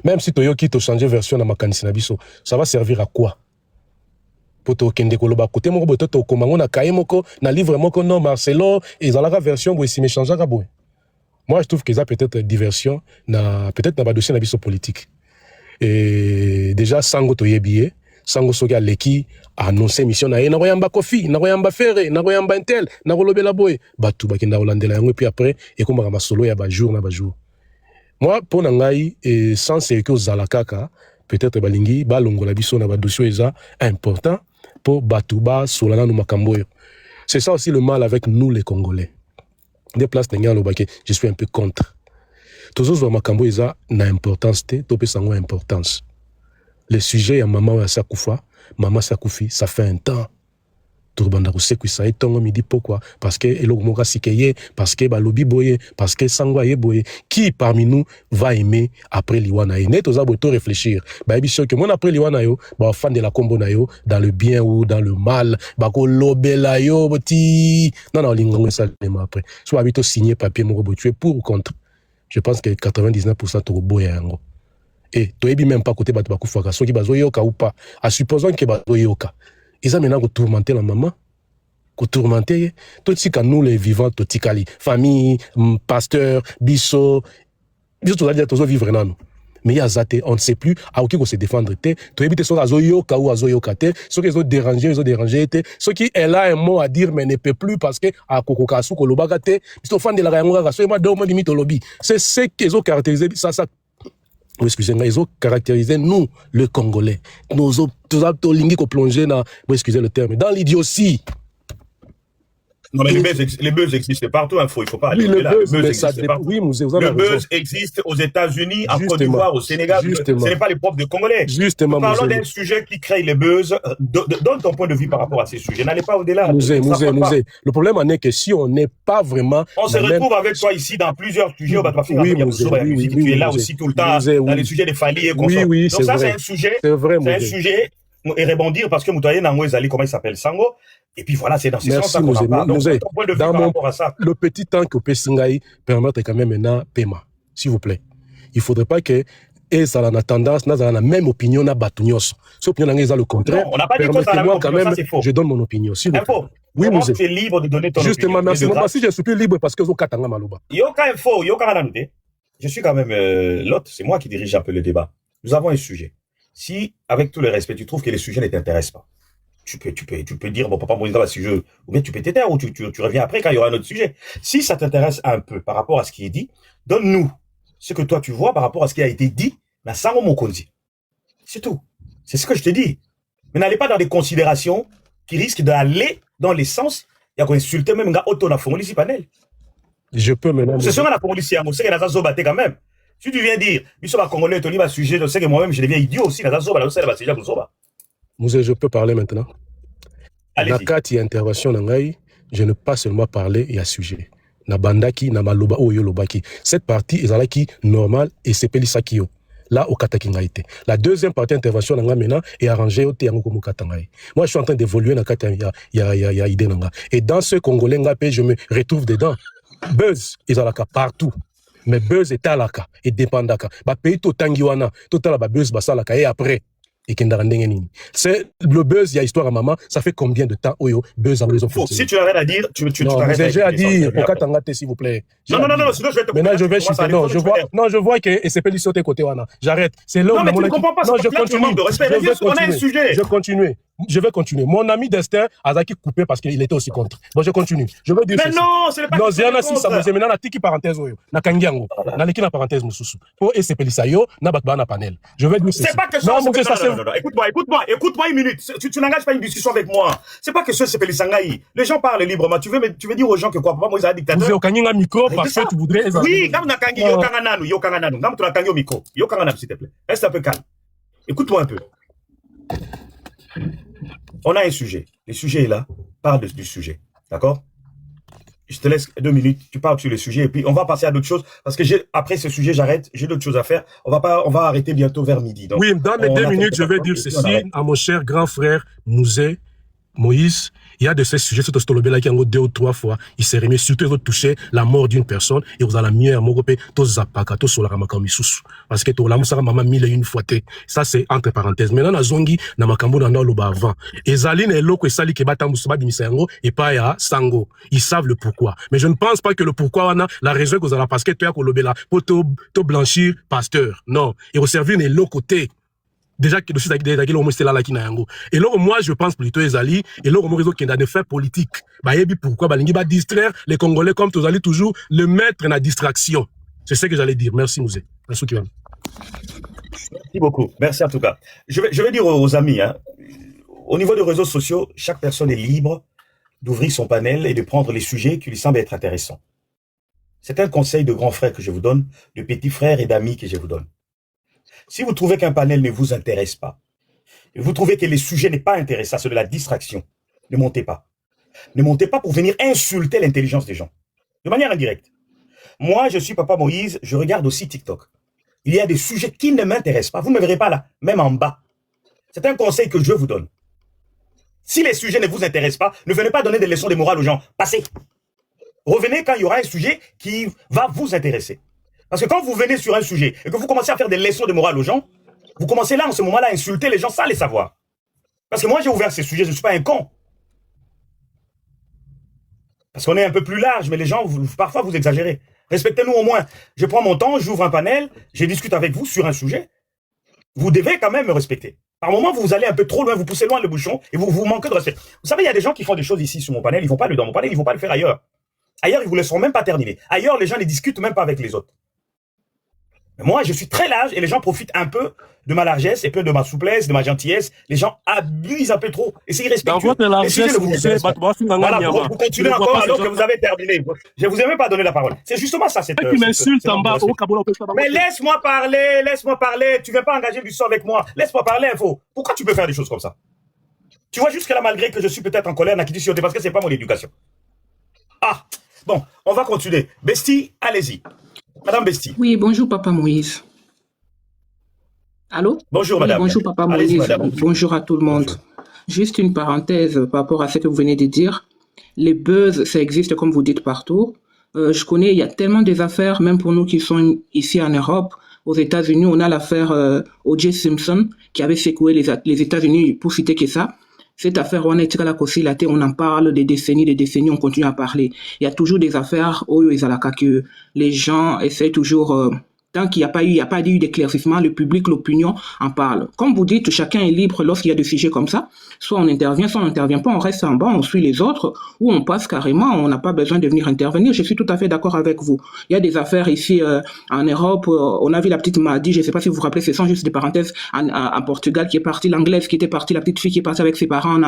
Même si tu as changé version dans ma candidature, ça va servir à quoi? Pour te kende koloba côté mon boto to komango na kaye moko na livre moko non Marcelo et dans la version bo si me changer à boy. Moi je trouve que ça peut-être diversion na peut-être na ba dossier na biso politique. Et déjà sango to yebié, sango soki aleki annoncer mission na na royamba kofi, na royamba ferre, na royamba intel, na rolobela boy, batu bakenda olandela yango puis après et comme ba solo ya ba jour na ba jour. Moi pour nangai et sans c'est que zalakaka peut-être balingi ba longola biso na ba dossier eza important. Pour Batouba, Solana, nous Makamboyo. C'est ça aussi le mal avec nous, les Congolais. Des places je suis un peu contre. Tous les Makamboyo, ils ont une importance, une importance. Le sujet, il y a maman Sakoufa, maman Sakoufi, ça fait un temps. Tourbanda Roussekou, ça est temps, midi pourquoi? Parce que Elogmoka Sikeye, parce que Balobi Boye, parce que Sangwa Boye. Qui parmi nous va aimer après Liwanayo? Net aux abotos réfléchir. Bah, bien sûr que moi, après Liwanayo, bah, fan de la combo nayo, dans le bien ou dans le mal, bah, ko lobelayo, boti. Non, l'ingongo, ça, après. Soit habito signé papier, mon robot, tu es pour ou contre? Je pense que 99% de robot est un gros. Et, tu es même pas côté Batou Bakoufaka, soit qui bazo yoka ou pas. À supposant que bazo yoka. Ils ont maintenant tourmenté la maman, tourmenté. Tout ce que nous les vivants, tout tikali, famille, pasteur, bisso, tout ça dire tous vivre nan. Mais il y a zaté, on ne sait plus à qui on se défendre. Tu évites ceux azoyoka ou azoyokate, ceux qui ont dérangé, ceux qui elle a un mot à dire mais ne peut plus parce que à kokokasu kolobagate, ils sont fans de la rayonga, so moi deux mois limite au lobby. C'est ce qu'ils ont caractérisé ça. Excusez-moi, ils ont caractérisé nous, le Congolais. Nous autres, qui plongé dans, excusez le terme, dans l'idiotie. Non, mais les buzz existent partout, il faut pas aller là. Le buzz existe partout. Oui, le buzz existe aux États-Unis, en Côte d'Ivoire, au Sénégal. Ce n'est pas les propres de Congolais. Justement, parlons d'un sujet qui crée les buzz. Donne ton point de vue par rapport à ces sujets. N'allez pas au-delà. Mouzé. Le problème en est que si on n'est pas vraiment. On se retrouve avec toi ici dans plusieurs sujets. On va pas finir tu es là aussi tout le temps, dans les sujets des familles et consorts. Donc ça, c'est un sujet. C'est un sujet. Et rebondir parce que Moutaye Nango Ezali, comment il s'appelle, Sango. Et puis voilà, c'est dans ce sens qu'on en parle. Donc, ton point de vue par rapport à ça. Le petit temps que Pessingaï permette quand même maintenant paiement, s'il vous plaît. Il ne faudrait pas que ça a la tendance, ça a la même opinion à Batunios. Cette opinion est le contraire. Non, on n'a pas dit que ça a la même opinion, ça c'est faux. Je donne mon opinion, s'il vous plaît. Oui, Mouzé. Tu es libre de donner ton opinion. Justement, merci. Moi aussi, je suis plus libre parce que vous katanga malouba. Yoka info, Yoka rananoute. Je suis quand même l'autre, c'est moi qui dirige un peu le débat. Nous avons un sujet. Si, avec tout le respect, tu trouves que les sujets ne t'intéressent pas, tu peux dire, bon, papa, bon, il y a un sujet, ou bien tu peux t'éteindre, ou tu reviens après quand il y aura un autre sujet. Si ça t'intéresse un peu par rapport à ce qui est dit, donne-nous ce que toi tu vois par rapport à ce qui a été dit, mais sans mon conduit. C'est tout. C'est ce que je te dis. Mais n'allez pas dans des considérations qui risquent d'aller dans les sens, il y a qu'on insulte même un gars auto-nafongoli si panel. Je peux maintenant. C'est sûr, on a pour policier, on sait qu'il y a des zobatés quand même. Si tu viens dire, Bissot Congolais, Tony va sujet, je sais que moi-même, je deviens idiot aussi, je peux parler maintenant. Nakati intervention nangai, je ne pas seulement parler et à sujet. Na bandaki, na maloba ou yolobaki. Cette partie est là qui normal et c'est pelisakio. Là au katakingaite. La deuxième partie intervention nanga maintenant est arrangée au tiango comme katangai. Moi je suis en train d'évoluer na kata ya idée nanga. Et dans ce Congolais ngapé, je me retrouve dedans. Buzz, ils ont la cas partout. Mais buzz est à la cas et dépendaka. Ba pays to tangiwana, total ba buzz basalaka et après. et c'est le buzz, il y a histoire à maman, ça fait combien de temps, Oyo, buzz à les Bon, si tu n'as rien à dire, tu non, t'arrêtes. j'ai à avec les dire, gens, pourquoi t'en gâtes, s'il vous plaît. Non, sinon je vais te Maintenant, je vais commencer à chuter. aller Non, je vois que c'est pas sauter côté Wana. J'arrête. C'est là Non, mais tu ne comprends pas, non, c'est je parce que là, tu continue. manques de respect. Je vais On a un sujet. Je vais continuer. Mon ami Destin a Zaki coupé parce qu'il était aussi contre. Bon, je continue. Je veux dire Mais non, ce n'est pas non, que Ziana, tu si es ça contre. vous maintenant, na tiki parenthèse, oyo. Na kangiango. Na leki na parenthèse, moussousou. Pour ese pelisayo, na bakba na panel. Je vais dire ceci. C'est pas que ça. Non, mon ça c'est. Non. Écoute-moi une minute. Tu n'engages pas une discussion avec moi. C'est pas que ce c'est Pelisangaï. Les gens parlent librement. Tu veux dire aux gens que quoi? Papa Moïse a dictateur. Vous avez aucun micro parce que tu voudrais. Oui, comme na kangi yo kangananu. Comme tu na kangi au micro. Yo kangananu, s'il te plaît. Reste un peu calme. Écoute-moi un peu. On a un sujet. Le sujet est là. Parle du sujet. D'accord? Je te laisse 2 minutes. Tu parles sur le sujet et puis on va passer à d'autres choses parce que après ce sujet, j'arrête. J'ai d'autres choses à faire. On va arrêter bientôt vers midi. Donc, oui, dans les 2 minutes, je vais dire ceci à mon cher grand frère Moïse. Il y a de ces sujets, surtout Stolobela qui en 2 ou 3 fois, il s'est remis, surtout ils ont touché la mort d'une personne et vous allez mieux à Mogopé, tous zapaka, tous sur la ramakami sous. Parce que tout la moussara maman 1001 fois. Ça, c'est entre parenthèses. Maintenant, na zongi, na makambo na loba avant. Et Zaline et Loko et Sali qui battent Moussaba Bimisango et pas ya Sango. Ils savent le pourquoi. Mais je ne pense pas que le pourquoi, la raison que vous allez parce que tu as Kolobela pour te blanchir pasteur. Non. Et au servir les l'autre côté. Déjà que c'est là qui n'a et là moi je pense plutôt Ezali et là on réseau qui a des faits politiques bah et pourquoi bah l'ingi va distraire les Congolais comme tous allez toujours le mettre en distraction. C'est ce que j'allais dire. Merci Mouzé. Merci beaucoup. Merci en tout cas. Je vais dire aux amis hein, au niveau des réseaux sociaux, chaque personne est libre d'ouvrir son panel et de prendre les sujets qui lui semblent être intéressants. C'est un conseil de grand frère que je vous donne, de petit frère et d'amis que je vous donne. Si vous trouvez qu'un panel ne vous intéresse pas, et vous trouvez que les sujets n'est pas intéressant, c'est de la distraction, ne montez pas. Ne montez pas pour venir insulter l'intelligence des gens, de manière indirecte. Moi, je suis Papa Moïse, je regarde aussi TikTok. Il y a des sujets qui ne m'intéressent pas, vous ne me verrez pas là, même en bas. C'est un conseil que je vous donne. Si les sujets ne vous intéressent pas, ne venez pas donner des leçons de morale aux gens. Passez. Revenez quand il y aura un sujet qui va vous intéresser. Parce que quand vous venez sur un sujet et que vous commencez à faire des leçons de morale aux gens, vous commencez là, en ce moment-là, à insulter les gens sans les savoir. Parce que moi, j'ai ouvert ces sujets, je ne suis pas un con. Parce qu'on est un peu plus large, mais les gens, parfois, vous exagérez. Respectez-nous au moins. Je prends mon temps, j'ouvre un panel, je discute avec vous sur un sujet. Vous devez quand même me respecter. Par moment, vous allez un peu trop loin, vous poussez loin le bouchon et vous manquez de respect. Vous savez, il y a des gens qui font des choses ici sur mon panel, ils ne vont pas dans mon panel, ils ne vont pas le faire ailleurs. Ailleurs, ils ne vous laisseront même pas terminer. Ailleurs, les gens ne discutent même pas avec les autres. Mais moi, je suis très large et les gens profitent un peu de ma largesse et peu de ma souplesse, de ma gentillesse. Les gens abusent un peu trop et c'est irrespectueux. Dans votre largesse, vous continuez encore alors que vous avez terminé. Je ne vous ai même pas donné la parole. C'est justement ça. Tu m'insultes en bas. Mais laisse-moi parler. Tu ne viens pas engager du sang avec moi. Laisse-moi parler, info. Pourquoi tu peux faire des choses comme ça? Tu vois, jusque là, malgré que je suis peut-être en colère, parce que c'est pas mon éducation. Ah, bon, on va continuer. Bestie, allez-y. Madame Bestie. Oui, bonjour Papa Moïse. Allô? Bonjour oui, Madame. Bonjour Papa Moïse. Madame. Bonjour à tout le monde. Bonjour. Juste une parenthèse par rapport à ce que vous venez de dire. Les buzz, ça existe comme vous dites partout. Je connais, il y a tellement des affaires, même pour nous qui sont ici en Europe. Aux États-Unis, on a l'affaire O.J. Simpson qui avait secoué les États-Unis, pour citer que ça. Cette affaire, on en parle des décennies, on continue à parler. Il y a toujours des affaires où que les gens essaient toujours, tant qu'il n'y a pas eu d'éclaircissement, le public, l'opinion en parle. Comme vous dites, chacun est libre lorsqu'il y a des sujets comme ça. Soit on intervient, soit on n'intervient pas, on reste en bas, on suit les autres, ou on passe carrément, on n'a pas besoin de venir intervenir. Je suis tout à fait d'accord avec vous. Il y a des affaires ici en Europe, on a vu la petite Madi, je ne sais pas si vous vous rappelez, ce sont juste des parenthèses, en Portugal qui est partie, l'anglaise qui était partie, la petite fille qui est partie avec ses parents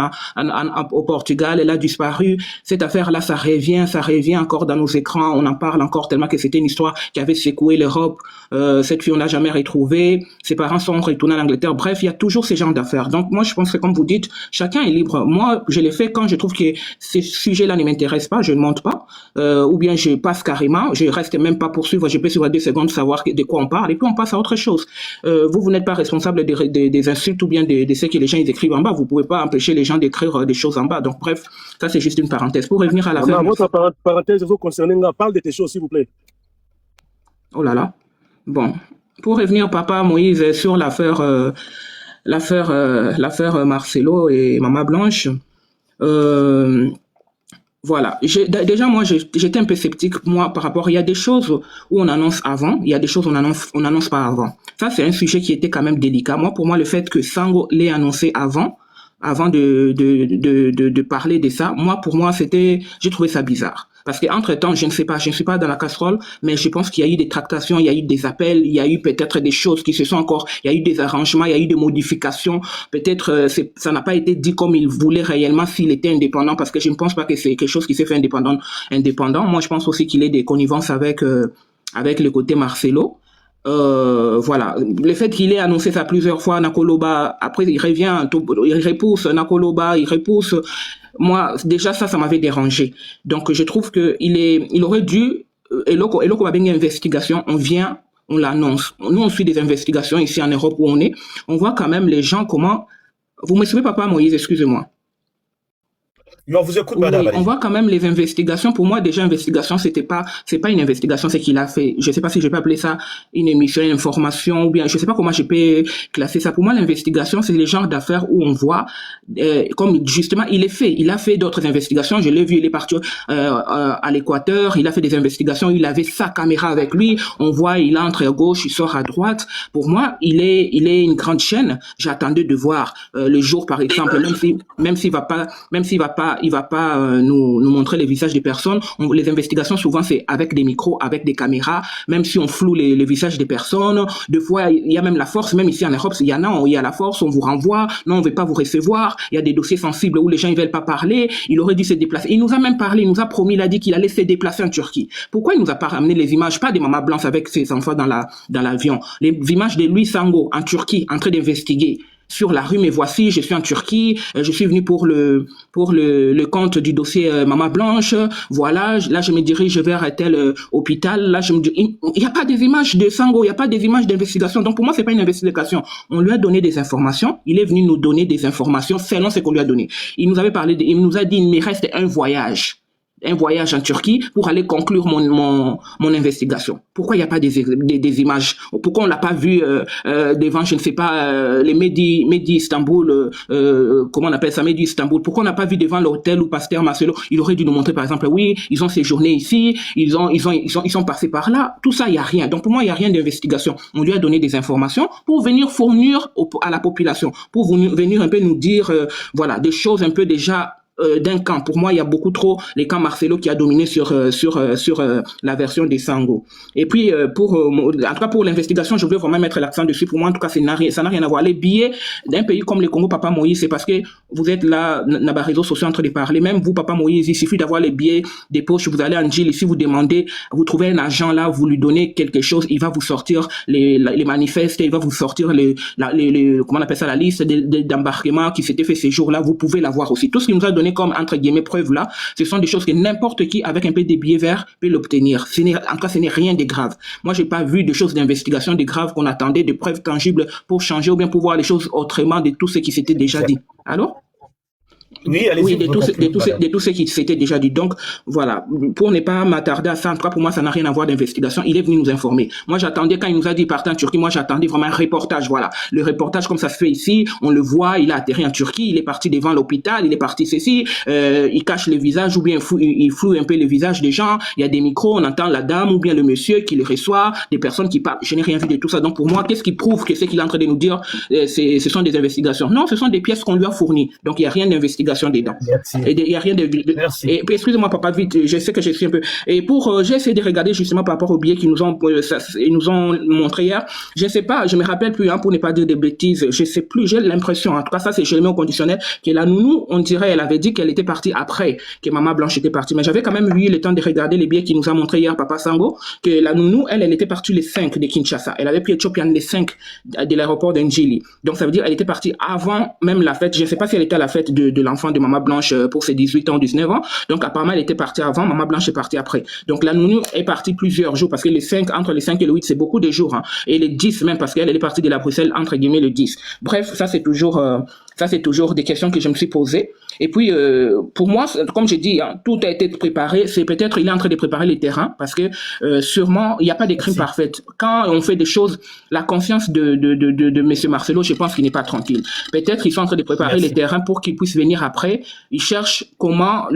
au Portugal, elle a disparu. Cette affaire-là, ça revient encore dans nos écrans, on en parle encore tellement que c'était une histoire qui avait secoué l'Europe. Cette fille, on l'a jamais retrouvée. Ses parents sont retournés en Angleterre. Bref, il y a toujours ces genres d'affaires. Donc, moi, je pense que, comme vous dites, chacun est libre. Moi, je l'ai fait quand je trouve que ces sujets-là ne m'intéressent pas. Je ne monte pas. Ou bien, je passe carrément. Je reste même pas poursuivre. Je peux sur 2 secondes savoir de quoi on parle. Et puis, on passe à autre chose. Vous n'êtes pas responsable des insultes ou bien de ce que les gens ils écrivent en bas. Vous pouvez pas empêcher les gens d'écrire des choses en bas. Donc, bref, ça, c'est juste une parenthèse. Pour revenir à l'affaire. Votre parenthèse, vous concernez, parle de tes choses, s'il vous plaît. Oh là là. Bon, pour revenir, Papa Moïse, sur l'affaire l'affaire Marcelo et Mama Blanche. Voilà. Déjà, moi, j'étais un peu sceptique, moi, par rapport, il y a des choses où on annonce avant, il y a des choses où on annonce pas avant. Ça, c'est un sujet qui était quand même délicat. Moi, pour moi, le fait que Sango l'ait annoncé avant de parler de ça, pour moi, j'ai trouvé ça bizarre. Parce que entre temps, je ne suis pas dans la casserole, mais je pense qu'il y a eu des tractations, il y a eu des appels, il y a eu peut-être des choses qui se sont il y a eu des arrangements, il y a eu des modifications. Peut-être, ça n'a pas été dit comme il voulait réellement s'il était indépendant, parce que je ne pense pas que c'est quelque chose qui s'est fait indépendant. Moi, je pense aussi qu'il y ait des connivences avec le côté Marcelo. Voilà. Le fait qu'il ait annoncé ça plusieurs fois, Nakoloba, après il revient, il repousse, Nakoloba, il repousse. Moi, déjà, ça m'avait dérangé. Donc, je trouve que il aurait dû, Eloko va bien une investigation, on l'annonce. Nous, on suit des investigations ici en Europe où on est. On voit quand même les gens comment, vous me suivez, Papa Moïse, excusez-moi. On vous écoute, madame. Oui, on voit quand même les investigations. Pour moi, déjà, investigation, c'est pas une investigation, c'est qu'il a fait. Je sais pas si je peux appeler ça une émission, une information, ou bien, je sais pas comment je peux classer ça. Pour moi, l'investigation, c'est le genre d'affaires où on voit, comme justement, il a fait d'autres investigations. Je l'ai vu, il est parti, à l'Équateur, il a fait des investigations, il avait sa caméra avec lui. On voit, il entre à gauche, il sort à droite. Pour moi, il est une grande chaîne. J'attendais de voir, le jour, par exemple, même s'il va pas nous montrer les visages des personnes. Les investigations, souvent, c'est avec des micros, avec des caméras, même si on floue les visages des personnes. Des fois, il y a même la force, même ici en Europe, il y a la force, on vous renvoie, non, on ne veut pas vous recevoir. Il y a des dossiers sensibles où les gens ne veulent pas parler. Il aurait dû se déplacer. Il nous a même parlé, il nous a promis, il a dit qu'il allait se déplacer en Turquie. Pourquoi il nous a pas ramené les images, pas des mamans blanches avec ses enfants dans l'avion, les images de lui, Sango, en Turquie, en train d'investiguer sur la rue, mais voici, je suis en Turquie, je suis venu pour le compte du dossier Mama Blanche, voilà, là je me dirige vers tel hôpital, là je me dis, il n'y a pas des images de Sango, il n'y a pas des images d'investigation, donc pour moi c'est pas une investigation, on lui a donné des informations, il est venu nous donner des informations selon ce qu'on lui a donné, il nous a dit, il me reste un voyage en Turquie pour aller conclure mon investigation. Pourquoi il n'y a pas des images? Pourquoi on l'a pas vu devant, je ne sais pas, les Mehdi Istanbul, comment on appelle ça, Mehdi Istanbul? Pourquoi on n'a pas vu devant l'hôtel où Pasteur Marcelo? Il aurait dû nous montrer, par exemple, oui, ils ont séjourné ici, ils sont passés par là. Tout ça, il n'y a rien. Donc pour moi, il n'y a rien d'investigation. On lui a donné des informations pour venir fournir à la population, pour venir un peu nous dire, voilà, des choses un peu déjà d'un camp. Pour moi, il y a beaucoup trop les camps Marcelo qui a dominé sur la version des Sango. Et puis en tout cas pour l'investigation, je voulais vraiment mettre l'accent dessus. Pour moi, en tout cas, ça n'a rien à voir. Les billets d'un pays comme le Congo, Papa Moïse, c'est parce que vous êtes là, dans les réseaux sociaux en train de parler. Même vous, Papa Moïse, il suffit d'avoir les billets des poches. Vous allez en Gilles, ici vous demandez, vous trouvez un agent là, vous lui donnez quelque chose, il va vous sortir les manifestes, il va vous sortir comment on appelle ça, la liste d'embarquements qui s'étaient fait ces jours-là. Vous pouvez l'avoir aussi. Tout ce qu'il nous a donné comme entre guillemets preuve là, ce sont des choses que n'importe qui avec un peu de billets verts peut l'obtenir. En tout cas, ce n'est rien de grave. Moi, j'ai pas vu de choses d'investigation de grave qu'on attendait, de preuves tangibles pour changer ou bien pour voir les choses autrement de tout ce qui s'était déjà dit. Alors? Oui, allez-y. Oui, de tout ce qui s'était déjà dit. Donc, voilà. Pour ne pas m'attarder à ça, en tout cas, pour moi, ça n'a rien à voir d'investigation. Il est venu nous informer. Moi, j'attendais, quand il nous a dit partir en Turquie, moi, j'attendais vraiment un reportage, voilà. Le reportage, comme ça se fait ici, on le voit, il a atterri en Turquie, il est parti devant l'hôpital, il est parti ceci, il cache le visage, ou bien il floue un peu le visage des gens, il y a des micros, on entend la dame, ou bien le monsieur qui le reçoit, des personnes qui parlent. Je n'ai rien vu de tout ça. Donc, pour moi, qu'est-ce qui prouve que ce qu'il est en train de nous dire, ce sont des investigations? Non, ce sont des pièces qu'on lui a fournies. Donc, il n'y a rien d'investigation dedans. Merci. Et il n'y a rien de... Merci. Et puis, excusez-moi, papa, vite, je sais que je suis un peu... Et j'ai essayé de regarder justement par rapport au billet qu'ils nous ont montré hier. Je ne sais pas, je me rappelle plus, pour ne pas dire des bêtises, je ne sais plus, j'ai l'impression, en tout cas, ça c'est chez le au conditionnel, que la nounou, on dirait, elle avait dit qu'elle était partie après, que Maman Blanche était partie. Mais j'avais quand même eu le temps de regarder les billets qu'il nous a montré hier, Papa Sango, que la nounou, elle était partie les 5 de Kinshasa. Elle avait pris Ethiopian les 5 de l'aéroport d'Njili. Donc, ça veut dire, elle était partie avant même la fête. Je ne sais pas si elle était à la fête de l'enfant de Maman Blanche pour ses 18 ans, 19 ans. Donc, apparemment, elle était partie avant, Maman Blanche est partie après. Donc, la nounou est partie plusieurs jours parce que entre les 5 et le 8, c'est beaucoup de jours. Et les 10 même parce qu'elle est partie de la Bruxelles, entre guillemets, le 10. Bref, ça, c'est toujours Ça, c'est toujours des questions que je me suis posées. Et puis, pour moi, comme j'ai dit, hein, tout a été préparé. C'est peut-être il est en train de préparer les terrains parce que sûrement, il n'y a pas de crime parfait. Quand on fait des choses, la conscience de M. Marcelo, je pense qu'il n'est pas tranquille. Peut-être ils sont en train de préparer les terrains pour qu'ils puissent venir après. Ils cherchent comment,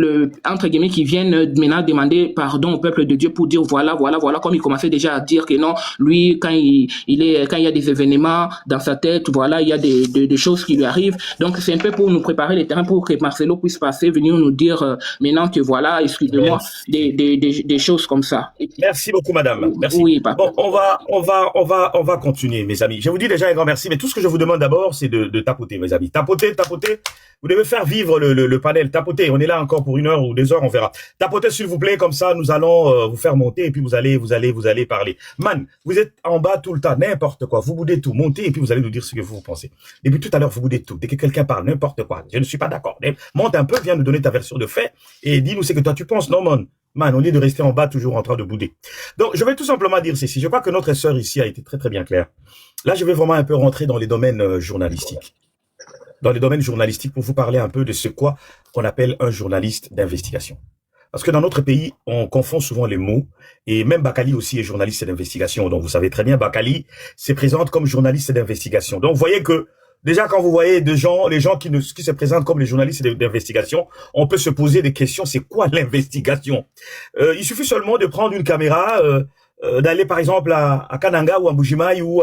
entre guillemets, qu'ils viennent maintenant demander pardon au peuple de Dieu pour dire voilà, comme il commençait déjà à dire que non, lui, quand il y a des événements dans sa tête, voilà, il y a des choses qui lui arrivent. Donc, c'est un peu pour nous préparer les terrains pour que Marcelo puisse passer, venir nous dire maintenant que voilà, excusez-moi, des choses comme ça. Merci beaucoup, madame. Merci. Oui, papa. Bon, on va continuer, mes amis. Je vous dis déjà un grand merci, mais tout ce que je vous demande d'abord, c'est de tapoter, mes amis. Tapoter. Vous devez faire vivre le panel. Tapoter. On est là encore pour 1 heure ou 2 heures, on verra. Tapotez, s'il vous plaît, comme ça, nous allons vous faire monter et puis vous allez parler. Man, vous êtes en bas tout le temps, n'importe quoi. Vous boudez tout, montez et puis vous allez nous dire ce que vous pensez. Depuis tout à l'heure, vous boudez tout. Dès que quelqu'un parle, n'importe quoi. Je ne suis pas d'accord. Monte un peu, viens nous donner ta version de fait et dis-nous ce que toi tu penses. Non, man, au lieu de rester en bas toujours en train de bouder. Donc, je vais tout simplement dire ceci. Je crois que notre sœur ici a été très très bien claire. Là, je vais vraiment un peu rentrer dans les domaines journalistiques. Dans les domaines journalistiques pour vous parler un peu de ce qu'on appelle un journaliste d'investigation. Parce que dans notre pays, on confond souvent les mots, et même Bakali aussi est journaliste d'investigation. Donc vous savez très bien, Bakali se présente comme journaliste d'investigation. Donc vous voyez que, déjà quand vous voyez les gens qui se présentent comme les journalistes d'investigation, on peut se poser des questions, c'est quoi l'investigation? Il suffit seulement de prendre une caméra, d'aller par exemple à Kananga ou à Mbujimaï ou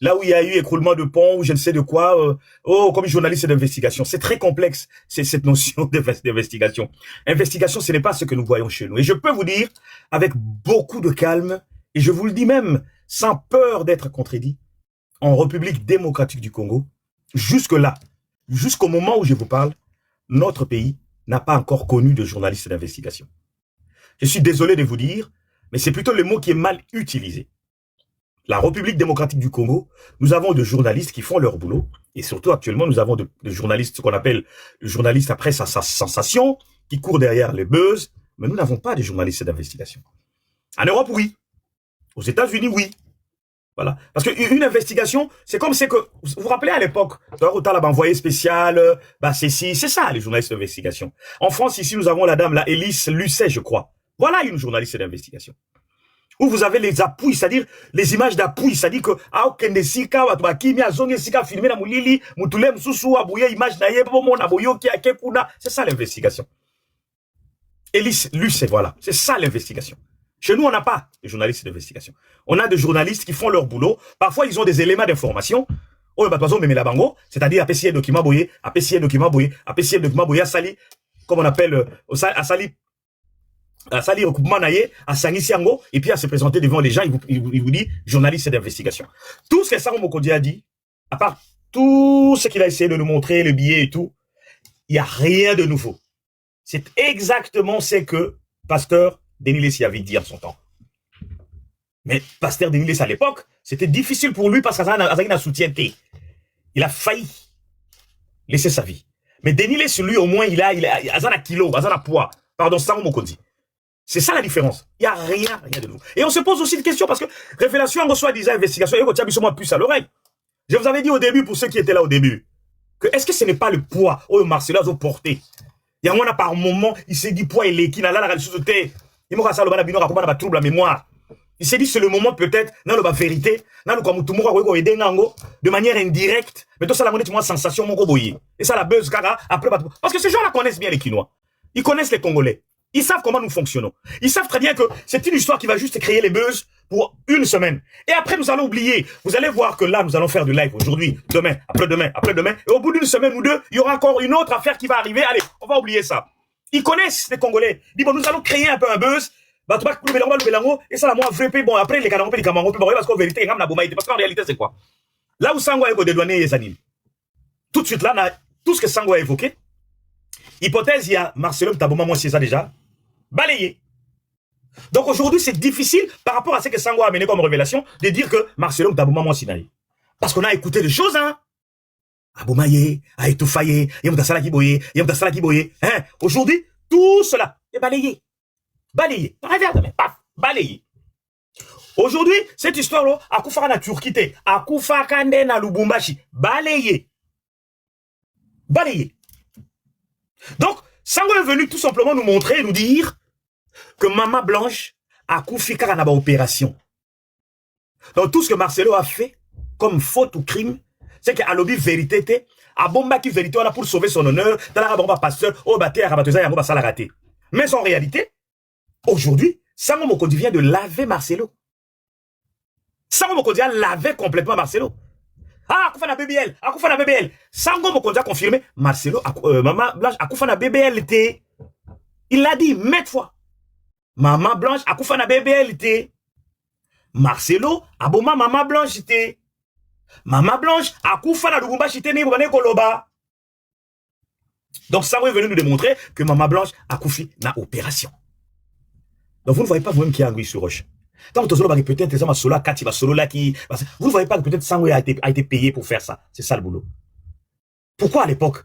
là où il y a eu écroulement de pont ou je ne sais de quoi, comme journaliste d'investigation. C'est très complexe, cette notion d'investigation. Investigation, ce n'est pas ce que nous voyons chez nous. Et je peux vous dire, avec beaucoup de calme, et je vous le dis même, sans peur d'être contredit, en République démocratique du Congo, jusque-là, jusqu'au moment où je vous parle, notre pays n'a pas encore connu de journaliste d'investigation. Je suis désolé de vous dire, mais c'est plutôt le mot qui est mal utilisé. La République démocratique du Congo, nous avons des journalistes qui font leur boulot. Et surtout, actuellement, nous avons des journalistes, ce qu'on appelle des journalistes après sa sensation, qui courent derrière les buzz. Mais nous n'avons pas de journalistes d'investigation. En Europe, oui. Aux États-Unis, oui. Voilà. Parce qu'une investigation, c'est comme c'est que, vous vous rappelez à l'époque, autant là, envoyé spécial, c'est ça, les journalistes d'investigation. En France, ici, nous avons la dame, là, Élise Lucet, je crois. Voilà une journaliste d'investigation. Où vous avez les appuis, c'est-à-dire les images d'appui, c'est-à-dire que c'est ça l'investigation. Élise Lucet, voilà, c'est ça l'investigation. Chez nous, on n'a pas de journalistes d'investigation. On a des journalistes qui font leur boulot. Parfois, ils ont des éléments d'information. C'est-à-dire APCI document boyé, APCI document boyé, APCI document boyé, Sali, comme on appelle, à Sali recoupement naïe, à Sangi-Siango, et puis à se présenter devant les gens, il vous dit journaliste d'investigation. Tout ce que Saro Mokonzi a dit, à part tout ce qu'il a essayé de nous montrer, le billet et tout, il n'y a rien de nouveau. C'est exactement ce que Pasteur Denis Lessy avait dit en son temps. Mais Pasteur Denis Lessy à l'époque, c'était difficile pour lui parce qu'il a soutien. Il a failli laisser sa vie. Mais Denis Lessy, lui, au moins, il a kilo, il a poids. Pardon, Saro Mokonzi. C'est ça la différence. Il n'y a rien de nouveau. Et on se pose aussi une question parce que révélation, on reçoit des investigations. Et vous plus à l'oreille. Je vous avais dit au début, pour ceux qui étaient là au début, que est-ce que ce n'est pas le poids où Marcelo a porté? Il y a un par moment, il s'est dit poids et l'équipe, il a la ressource. Il m'a dit trouble la mémoire. Il s'est dit c'est le moment peut-être, dans la vérité, de manière indirecte, mais tout ça la monnaie, tu sensation, mon goboyer. Et ça la buzz, après, parce que ces gens-là connaissent bien les Quinois. Ils connaissent les Congolais. Ils savent comment nous fonctionnons. Ils savent très bien que c'est une histoire qui va juste créer les buzz pour une semaine. Et après, nous allons oublier. Vous allez voir que là, nous allons faire du live aujourd'hui, demain, après-demain, après-demain. Et au bout d'une semaine ou deux, il y aura encore une autre affaire qui va arriver. Allez, on va oublier ça. Ils connaissent les Congolais. Ils disent, bon, nous allons créer un peu un buzz. Et ça, la moi, vrai, bon, après, les Camerounais, parce qu'en vérité, parce qu'en réalité, c'est quoi? Là où Sango a dédouané les animes. Tout de suite, là, tout ce que Sango a évoqué, hypothèse, il y a Marcelo Tabouma, moi, c'est ça déjà. Balayé. Donc aujourd'hui, c'est difficile par rapport à ce que Sango a amené comme révélation de dire que Marcelo Tabouma Monsinaï. Parce qu'on a écouté des choses, hein. Aboumaye, Aïtoufaye, Yamdasala Kiboye, Yamdasala Kiboye. Hein. Aujourd'hui, tout cela est balayé. Balayé. Regarde, paf, balayé. Aujourd'hui, cette histoire-là, Akoufa na Turquie, Akoufa Kande na Lubumbashi, balayé. Balayé. Donc, Sango est venu tout simplement nous montrer, nous dire que Maman Blanche a couffé car en opération. Donc, tout ce que Marcelo a fait, comme faute ou crime, c'est qu'à l'objet vérité, à bomba qui vérité, on a pour sauver son honneur, dans la bomba pasteur, au bâté, à rabateza, à ça l'a raté. Mais en réalité, aujourd'hui, Sango Mokondi vient de laver Marcelo. Sango Mokondi a lavé complètement Marcelo. Ah, Akoufa na BBL, Akoufa na BBL. Sango Mokondi a confirmé, Marcelo, Maman Blanche, Akoufa na BBL était. Il l'a dit maintes fois. Maman Blanche, Akoufa na BBL était. Marcelo, Aboma Maman Blanche était. Maman Blanche, Akoufa na Lugumba chité ni Bwane Koloba. Donc Sango est venu nous démontrer que Maman Blanche a couffé na opération. Donc vous ne voyez pas vous-même qui a anguille sur roche. Tant que peut-être les hommes solo Kati va solo là qui vous ne voyez pas que peut-être Sango a été payé pour faire ça. C'est ça le boulot. Pourquoi à l'époque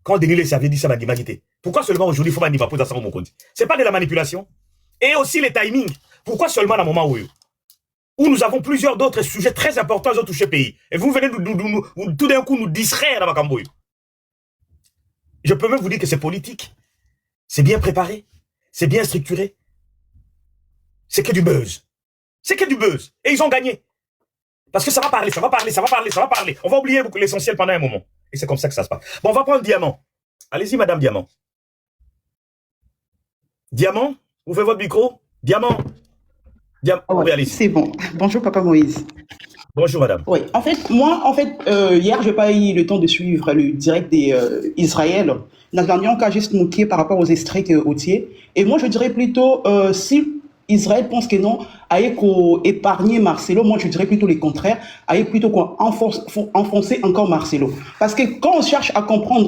quand Denis Les avait dit ça l'humanité, pourquoi seulement aujourd'hui il faut pas poser Sango Mokondi? C'est pas de la manipulation. Et aussi les timings. Pourquoi seulement à un moment où nous avons plusieurs d'autres sujets très importants à toucher pays et vous venez tout d'un coup nous distraire dans Makamboy. Je peux même vous dire que c'est politique. C'est bien préparé, c'est bien structuré. C'est que du buzz. C'est que du buzz. Et ils ont gagné. Parce que ça va parler, ça va parler, ça va parler, ça va parler. On va oublier l'essentiel pendant un moment. Et c'est comme ça que ça se passe. Bon, on va prendre Diamant. Allez-y, Madame Diamant. Diamant, ouvrez votre micro. Diamant. Oui, allez-y. C'est bon. Bonjour, Papa Moïse. Bonjour, Madame. Oui, en fait, hier, je n'ai pas eu le temps de suivre le direct d'Israël. Nous avions qu'à juste moquer par rapport aux extraits hautiers. Et moi, je dirais plutôt, si Israël pense que non, aille épargner Marcelo, moi je dirais plutôt le contraire, aille plutôt enfoncer encore Marcelo. Parce que quand on cherche à comprendre,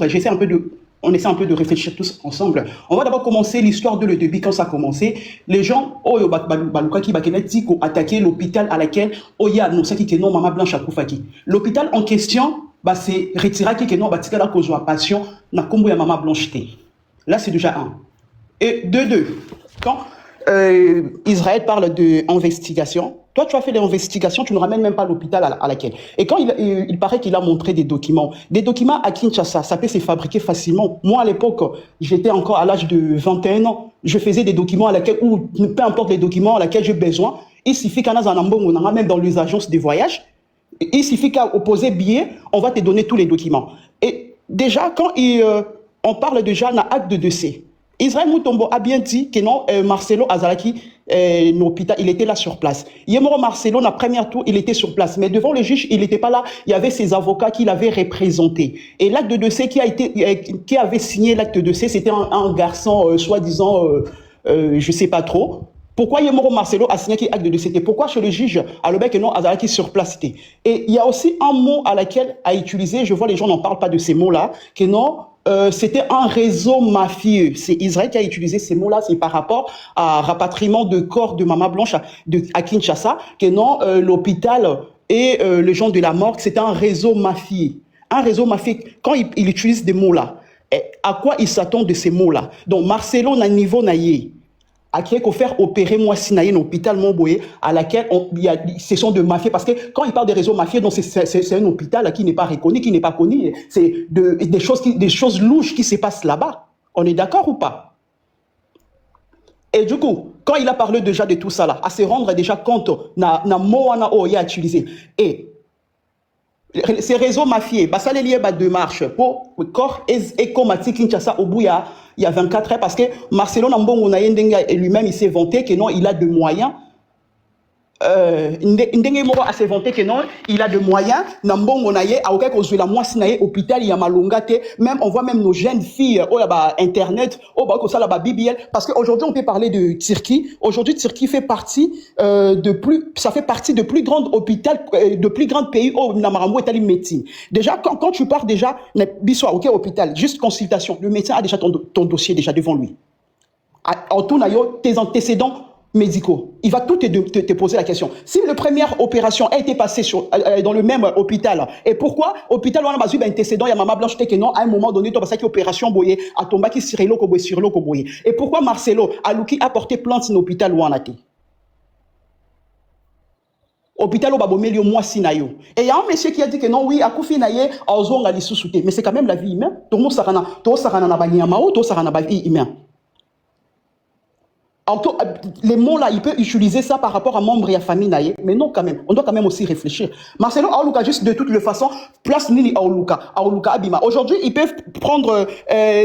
on essaie un peu de réfléchir tous ensemble. On va d'abord commencer l'histoire de le début, quand ça a commencé. Les gens, qui attaqué l'hôpital à laquelle, non, Maman Blanche a Koufaki. L'hôpital en question, c'est retiré qui non, tika la cause de passion, na kombo ya Maman Blanche. Là, c'est déjà un. Et deux, quand Israël parle d'investigation. Toi, tu as fait l'investigation, tu ne ramènes même pas l'hôpital à laquelle. Et quand il paraît qu'il a montré des documents à Kinshasa, ça peut se fabriquer facilement. Moi, à l'époque, j'étais encore à l'âge de 21 ans. Je faisais des documents à laquelle, ou peu importe les documents à laquelle j'ai besoin. Il suffit qu'on a même dans les agences de voyage. Il suffit qu'à opposer billet, on va te donner tous les documents. Et déjà, quand on parle déjà d'un acte de décès, Israël Moutombo a bien dit que non, Marcelo Azalaki, l'hôpital, il était là sur place. Yemoro Marcelo, la première tour, il était sur place. Mais devant le juge, il n'était pas là. Il y avait ses avocats qui l'avaient représenté. Et l'acte de décès qui avait signé l'acte de décès, c'était un garçon, soi-disant, je sais pas trop. Pourquoi Yemoro Marcelo a signé l'acte de décès? Pourquoi chez le juge, à l'objet que non, Azalaki sur place? Et il y a aussi un mot à laquelle a utilisé, je vois les gens n'en parlent pas de ces mots-là, que non, c'était un réseau mafieux. C'est Israël qui a utilisé ces mots-là, c'est par rapport à rapatriement de corps de Maman Blanche à Kinshasa, que non, l'hôpital et les gens de la morgue, c'était un réseau mafieux. Un réseau mafieux, quand il utilise des mots-là, à quoi il s'attend de ces mots-là? Donc, Marcelo n'a niveau naïe. À qui est faire opérer moi Sinaï, un hôpital Montboé, à laquelle ce sont de mafieux, parce que quand il parle des réseaux mafieux, donc c'est un hôpital qui n'est pas reconnu, qui n'est pas connu, c'est des choses louches qui se passent là-bas. On est d'accord ou pas? Et du coup, quand il a parlé déjà de tout ça là, à se rendre déjà compte, na moana o ya utilisé, et ces réseaux mafieux, ça les liés de marche pour le corps et comme à Kinshasa au bout il y a 24 heures, parce que Marcelo Nambongo lui-même il s'est vanté que non, il a de moyens. Ndenge a s'est vanté que non, il a de moyens. Nambongo naye a aucun cause de la moitié naye hôpital il y a malongate. Même on voit même nos jeunes filles au là-bas internet, au bas que ça là-bas BBL, parce qu'aujourd'hui on peut parler de Turquie. Aujourd'hui Turquie fait partie ça fait partie de plus grands hôpitaux, de plus grands pays où Namarambo est allé médecine. Déjà quand tu pars déjà bissois OK hôpital, juste consultation, le médecin a déjà ton dossier déjà devant lui. En tout nayo tes antécédents médicaux. Il va tout te poser la question. Si la première opération a été passée dans le même hôpital, et pourquoi hôpital on a besoin d'un antécédent, il y a Maman Blanche que non, à un moment donné, tu as passé opération boyé, à tomber qui sur l'eau boyé. Et pourquoi Marcelo Alouki a porté plainte dans l'hôpital où on a été? hôpital au babomeli au mois sinayo. Et il y a un monsieur qui a dit que non, oui, à Koufi naye, à Ozonga li sous-souté. Mais c'est quand même la vie humaine. Tout le monde sarana na banyamao, tout sarana na vie humaine. Les mots là, il peut utiliser ça par rapport à membre et à famille naye, mais non quand même. On doit quand même aussi réfléchir. Marcelo Aoluka, juste de toutes les façons, place Nini Aoluka Abima. Aujourd'hui, ils peuvent prendre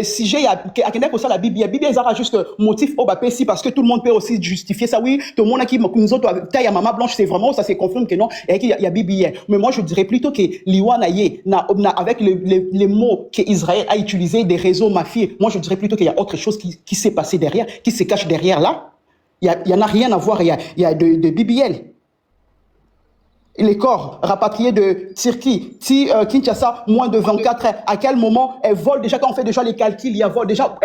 sujet à Kenek aussi la Bible. La Bible, ils ont juste motif au bapé si parce que tout le monde peut aussi justifier ça. Oui, tout le monde qui nous autres taille à maman blanche, c'est vraiment ça, c'est confirme que non. Et qu'il y a Bible hier. Mais moi, je dirais plutôt que l'Iwa naye avec les mots que Israël a utilisés des réseaux mafieux. Moi, je dirais plutôt qu'il y a autre chose qui s'est passé derrière, qui se cache derrière là. Il y en a rien à voir, il y a de BBL. Les corps rapatriés de Turquie, Kinshasa, moins de 24 heures. À quel moment elles volent déjà, quand on fait déjà les calculs, il y a vol déjà,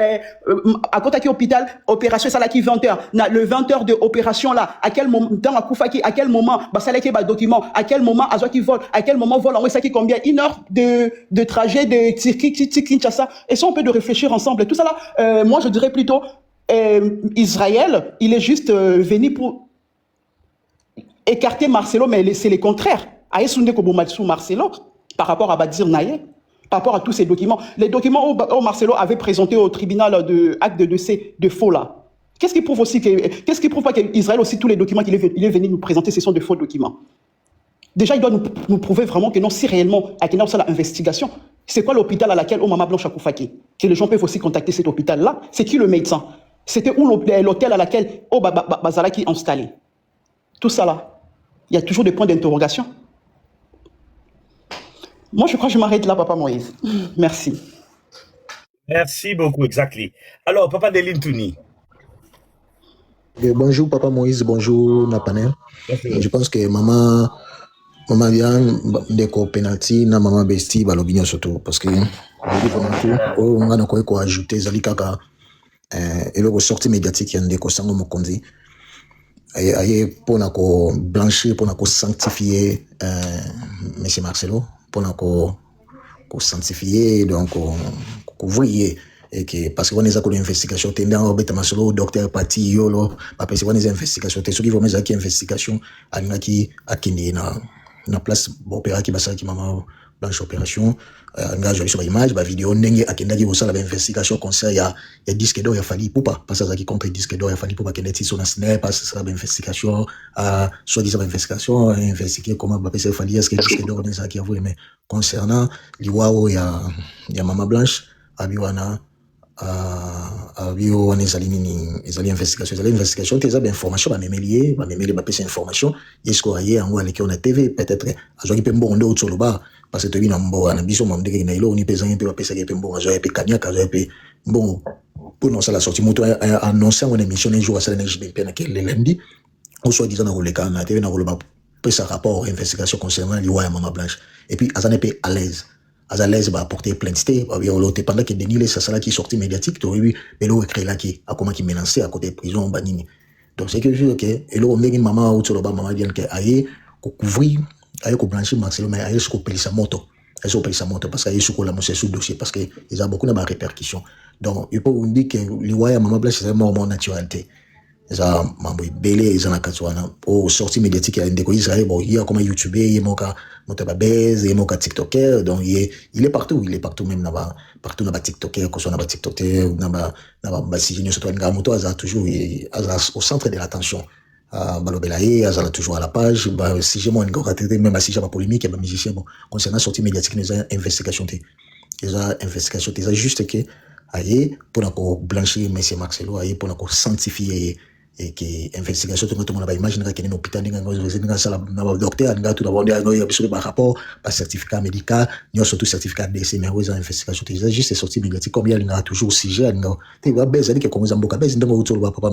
à côté qui hôpital, opération, ça là qui 20 heures. Le 20 heures de opération là, à quel moment, dans la Koufaki, à quel moment, ça là qui est document, à quel moment, à qui vole, à quel moment vole, en vrai, ça qui combien, 1 heure de trajet de Turquie, Kinshasa. Et ça, on peut de réfléchir ensemble. Tout ça là, moi, je dirais plutôt, Israël, il est juste venu pour écarter Marcelo, mais c'est le contraire. Aïssounde Kobomatsu Marcelo, par rapport à Badir Naye, par rapport à tous ces documents. Les documents où Marcelo avait présenté au tribunal de acte de décès de faux là. Qu'est-ce qui prouve aussi qu'est-ce qui prouve pas qu'Israël aussi, tous les documents qu'il est venu nous présenter, ce sont de faux documents? Déjà, il doit nous prouver vraiment que non, si réellement, à quelle heure l'investigation, c'est quoi l'hôpital à laquelle Mama Blanche Akoufaki? Que les gens peuvent aussi contacter cet hôpital-là. C'est qui le médecin? C'était où l'hôtel à laquelle Bazalaki est installé? Tout ça là, il y a toujours des points d'interrogation. Moi, je crois que je m'arrête là, Papa Moïse. Merci. Merci beaucoup, exactly. Alors, Papa Deline Touni. Bonjour, Papa Moïse, bonjour, Napanel. Je pense que maman vient de penalty, na maman Besti, balobignon surtout, parce que on a quoi ajouter, Zali Kaka. Et le ressorti médiatique y a des cossango mokondi aye pour na ko blanchir pour na ko sanctifier monsieur Marcelo pour na ko sanctifier donc ko voyer et que parce que on est à l'investigation tendant au beta Marcelo docteur parti yolo parce que on est investigation te qui vont mettre qui investigation alingaki akini na place opéra qui basa qui maman blanche opération engage sur image ba vidéo ndenge akendaki osala ba investigation conseil ya disque d'or ya fali poupa parce que ça qui contre disque d'or ya fali poupa kendeti sur na snap parce que ça ba investigation soit disant investigation investiguer comment ba pesa fali est-ce que disque d'or n'est ça qui a voulu mais concernant liwao ya mama blanche abiwana abio ezali nini ezali investigation te eza ba information ba memelier ba pesa information yesko aye yango aleki on a TV peut-être azoki pe mbongo ndo tsoloba parce que tu na mbo na biso mamdeke na ilo ni pesa ngi pe ba pesa ke pe mbongo azoya pe kanyaka azoya pe mbongo pour non ça la sortie moto annoncer en émission un jour à la NGB na quel lundi on soit disant na koleka na TV na koloba pesa rapport investigation concernant liwa ya mama blanche et puis azane pe à l'aise va apporter plainte pendant que Denis les ça qui sorti médiatique tu vu mais là créé là qui a comment qui menacé à côté de prison banini donc c'est que je OK et là on dit maman ou toloba maman bien que aye ko couvrir aye ko blanchir Marcelo mais aye ko payer sa moto parce que aye sous la monsieur sous dossier parce que ils a beaucoup de répercussions donc il peut on dit que les waya maman blanche c'est vraiment naturalité ça mambo belé ils en a katwana au sortie médiatique ya ndeko Israël bon il y a comme YouTube il y a moka motababez il y a moka TikToker donc il est partout même partout na ba TikToker ko so na ba TikToker na ba signer surtout nga moto aza toujours au centre de l'attention balobelaye aza toujours à la page ba si j'ai moi encore traité même si j'ai pas polémique et ba musicien bon concernant sortie médiatique les investigation c'est juste que aye pour na ko blanchir monsieur Marcelo aye pour na ko sanctifier et que investigation tout le monde imagine qu'il y a un hôpital un docteur tout d'abord il y a rapport pas certificat médical il y a surtout certificat d'essai mais oui investigation c'est juste sorti médiatique combien il y a toujours sujet tu vois baiser que comme ça beaucoup baiser donc autour papa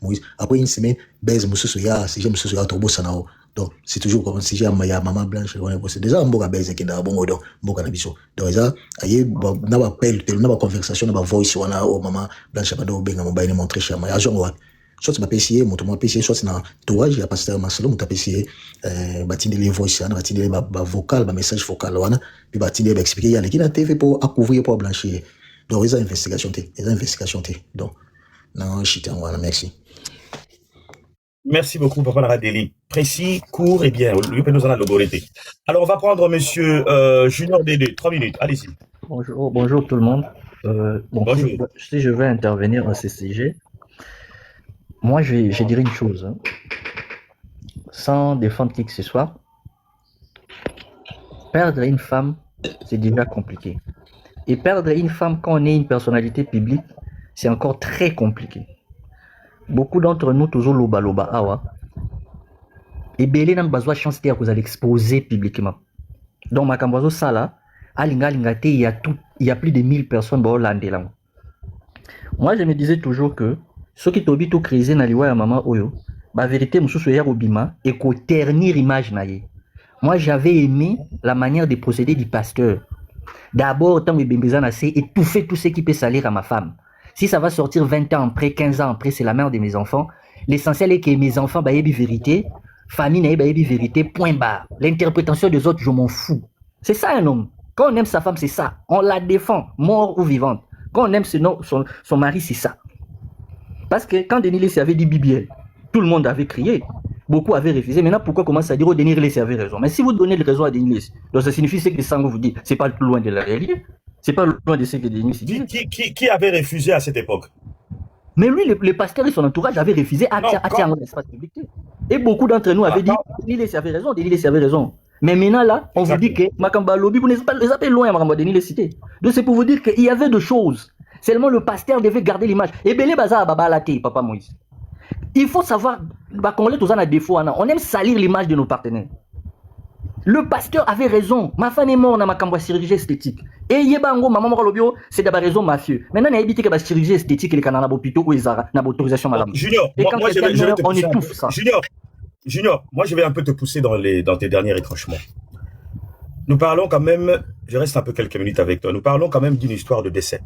Moïse après une semaine baiser monsieur ya si j'aime monsieur ya trop ça donc c'est toujours comme si j'ai maman blanche c'est déjà un beaucoup baiser qui dans bon donc beaucoup na biso donc ça aye na ba appel na ba conversation na ba voice wana o maman blanche ba do benga mobile montrer chez moi agent soit ma PCA moto ma PCA soit na tourage ya pasteur Marcelo moto PCA batinde les voice na batinde les ba vocal ba message vocal wana puis batinde ba expliquer ya l'équipe na TV pour couvrir pour blanchir donc les investigation donc non chita voilà merci Merci beaucoup, Papa Naradeli. Précis, court et bien. Lui peut nous en l'autorité. Alors, on va prendre monsieur Junior Dédé. 3 minutes. Allez-y. Bonjour tout le monde. Bonjour. Si je veux intervenir à ce sujet, moi je dirais une chose, hein. Sans défendre qui que ce soit, perdre une femme, c'est déjà compliqué. Et perdre une femme quand on est une personnalité publique, c'est encore très compliqué. Beaucoup d'entre nous, toujours loba awa, et belé n'a pas besoin de chance que vous allez exposer publiquement. Donc, ma cambozo ça là, il y a plus de 1000 personnes dans Hollande là. Moi, je me disais toujours que ceux qui t'ont tout crisé dans les maman oyo, la vérité, je suis au bima et qu'au ternir image naïe. Moi, j'avais aimé la manière de procéder du pasteur. D'abord, tant que Bembezan a étouffé tout ce qui peut salir à ma femme. Si ça va sortir 20 ans après, 15 ans après, c'est la mère de mes enfants. L'essentiel est que mes enfants baillent vérité, famille n'a baillent vérité, point barre. L'interprétation des autres, je m'en fous. C'est ça un homme. Quand on aime sa femme, c'est ça. On la défend, mort ou vivante. Quand on aime son mari, c'est ça. Parce que quand Denis Lessé avait dit BBL, tout le monde avait crié. Beaucoup avaient refusé. Maintenant, pourquoi commencer à dire Denis Lessé avait raison? Mais si vous donnez raison à Denis Lessé, donc ça signifie que Sango vous dit, c'est pas loin de la réalité. C'est pas loin de ce que Denis Lessé dit. Qui avait refusé à cette époque? Mais lui, les pasteurs et son entourage avaient refusé à l'espace public. Et beaucoup d'entre nous avaient dit, Denis Lessé avait raison, Denis Lessé avait raison. Mais maintenant, là, on vous dit que Makamba Lobby, vous n'êtes pas les appelez loin, Makamba Denis Lessé. Donc c'est pour vous dire qu'il y avait des choses. Seulement le pasteur devait garder l'image. Et Belé Baza Baba Laté, Papa Moïse. Il faut savoir, qu'on est tous en défaut, on aime salir l'image de nos partenaires. Le pasteur avait raison. Ma femme est morte dans ma cambo chirurgie esthétique. Et Yebango, maman Moralobio, c'est d'abord raison mafieux. Maintenant, on a évité que la chirurgie esthétique et les canaux n'abopito ou les arts n'abautorisation madame. Junior, et quand moi je vais te on pousser étouffe ça. Junior, moi je vais un peu te pousser dans tes derniers retranchements. Nous parlons quand même, je reste un peu quelques minutes avec toi, nous parlons quand même d'une histoire de décès.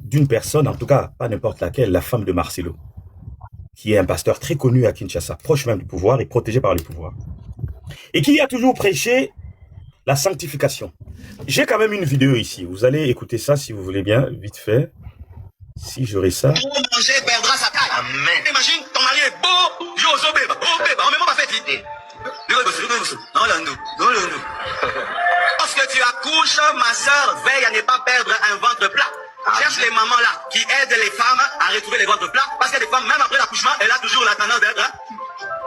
D'une personne, en tout cas, pas n'importe laquelle, la femme de Marcelo, qui est un pasteur très connu à Kinshasa, proche même du pouvoir et protégé par le pouvoir. Et qui a toujours prêché la sanctification. J'ai quand même une vidéo ici. Vous allez écouter ça si vous voulez bien, vite fait. Si j'aurai ça. Tout manger perdra sa taille. Amen. Imagine, ton mari est beau, yo, zo beba, oh beba, on même pas fait idée. Parce que tu accouches, ma soeur, veille à ne pas perdre un ventre plat. Cherche les mamans là qui aident les femmes à retrouver les ventres plats. Parce que les femmes, même après l'accouchement, elle a toujours la tendance d'être.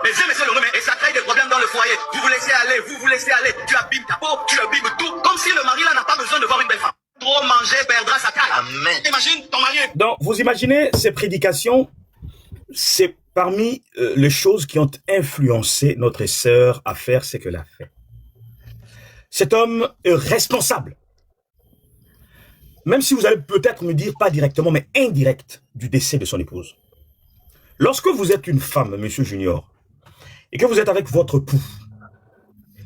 Mais monsieur le et ça crée des problèmes dans le foyer. Vous vous laissez aller, tu abîmes ta peau, tu abîmes tout. Comme si le mari là n'a pas besoin de voir une belle femme. Trop manger perdra sa taille. Amen. Imagine ton mari. Donc, vous imaginez ces prédications, c'est parmi les choses qui ont influencé notre sœur à faire ce qu'elle a fait. Cet homme est responsable. Même si vous allez peut-être me dire, pas directement, mais indirect, du décès de son épouse. Lorsque vous êtes une femme, monsieur Junior, et que vous êtes avec votre époux,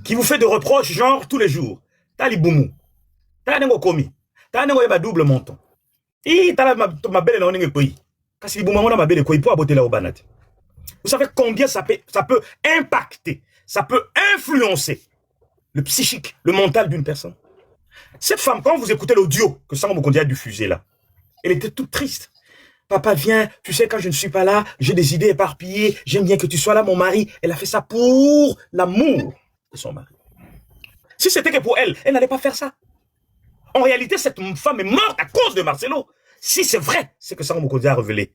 qui vous fait des reproches, genre, tous les jours, t'as les boumou, t'as les komi, t'as les double montant, et t'as ma belle non n'est pays. Parce que les boumou, ma belle koi, pour aboter la obanat. Vous savez combien ça peut impacter, ça peut influencer le psychique, le mental d'une personne. Cette femme, quand vous écoutez l'audio que Sango Mokondia a diffusé là, elle était toute triste. Papa, viens, tu sais, quand je ne suis pas là, j'ai des idées éparpillées, j'aime bien que tu sois là, mon mari. Elle a fait ça pour l'amour de son mari. Si c'était que pour elle, elle n'allait pas faire ça. En réalité, cette femme est morte à cause de Marcelo. Si c'est vrai, c'est que Sango Mokondia a révélé.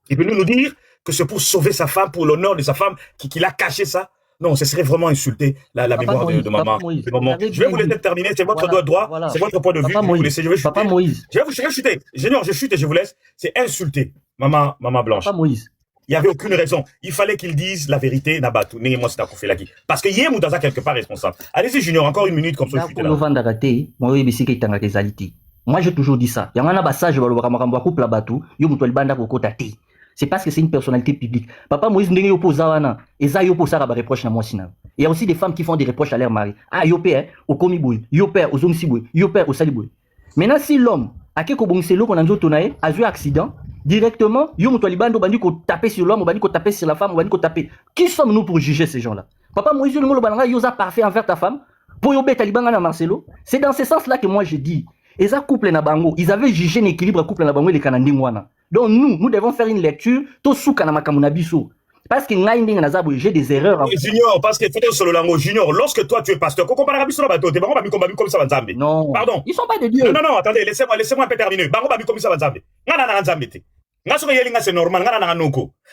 Il peut nous dire que c'est pour sauver sa femme, pour l'honneur de sa femme, qu'il a caché ça. Non, ce serait vraiment insulter la mémoire de maman. Je vais vous laisser terminer, c'est votre droit, c'est votre point de vue. Je vais chuter. Je vais chuter. Junior, je chute et je vous laisse. C'est insulter maman Blanche. Il n'y avait aucune raison. Il fallait qu'il dise la vérité, Nabatu. Parce que Yé Moutaza quelque part responsable. Allez-y, Junior, encore une minute comme ça. Moi, j'ai toujours dit ça. Il y a un passage, c'est parce que c'est une personnalité publique. Papa Moïse ndenge yopozawana, eza yoposara ba reproche na mwasina. Il y a aussi des femmes qui font des reproches à leur mari. Ah yopé au komiboui, yopé au zonisiboui, yopé au saliboui. Maintenant si l'homme a quelque bongselo qu'on a nzoto nae, a eu accident, directement, yo muto libando bandi ko taper sur l'homme, bandi ko taper sur la femme, bandi ko taper. Qui sommes-nous pour juger ces gens-là? Papa Moïse le molo bananga yoza parfait envers ta femme, pour yobé talibanga na Marcelo. C'est dans ce sens-là que moi je dis. Et ça couple na bango, ils avaient jugé l'équilibre couple na bango et les kanandi mwana. Donc nous devons faire une lecture, tout sous kanama kamunabiso. Parce que j'ai des erreurs. Junior, parce que sur le langue, Junior, lorsque toi tu es pasteur, comme ça, non, pardon. Ils sont pas de Dieu. Non, attendez, laissez-moi un peu terminer. Bango babi comme ça, c'est normal,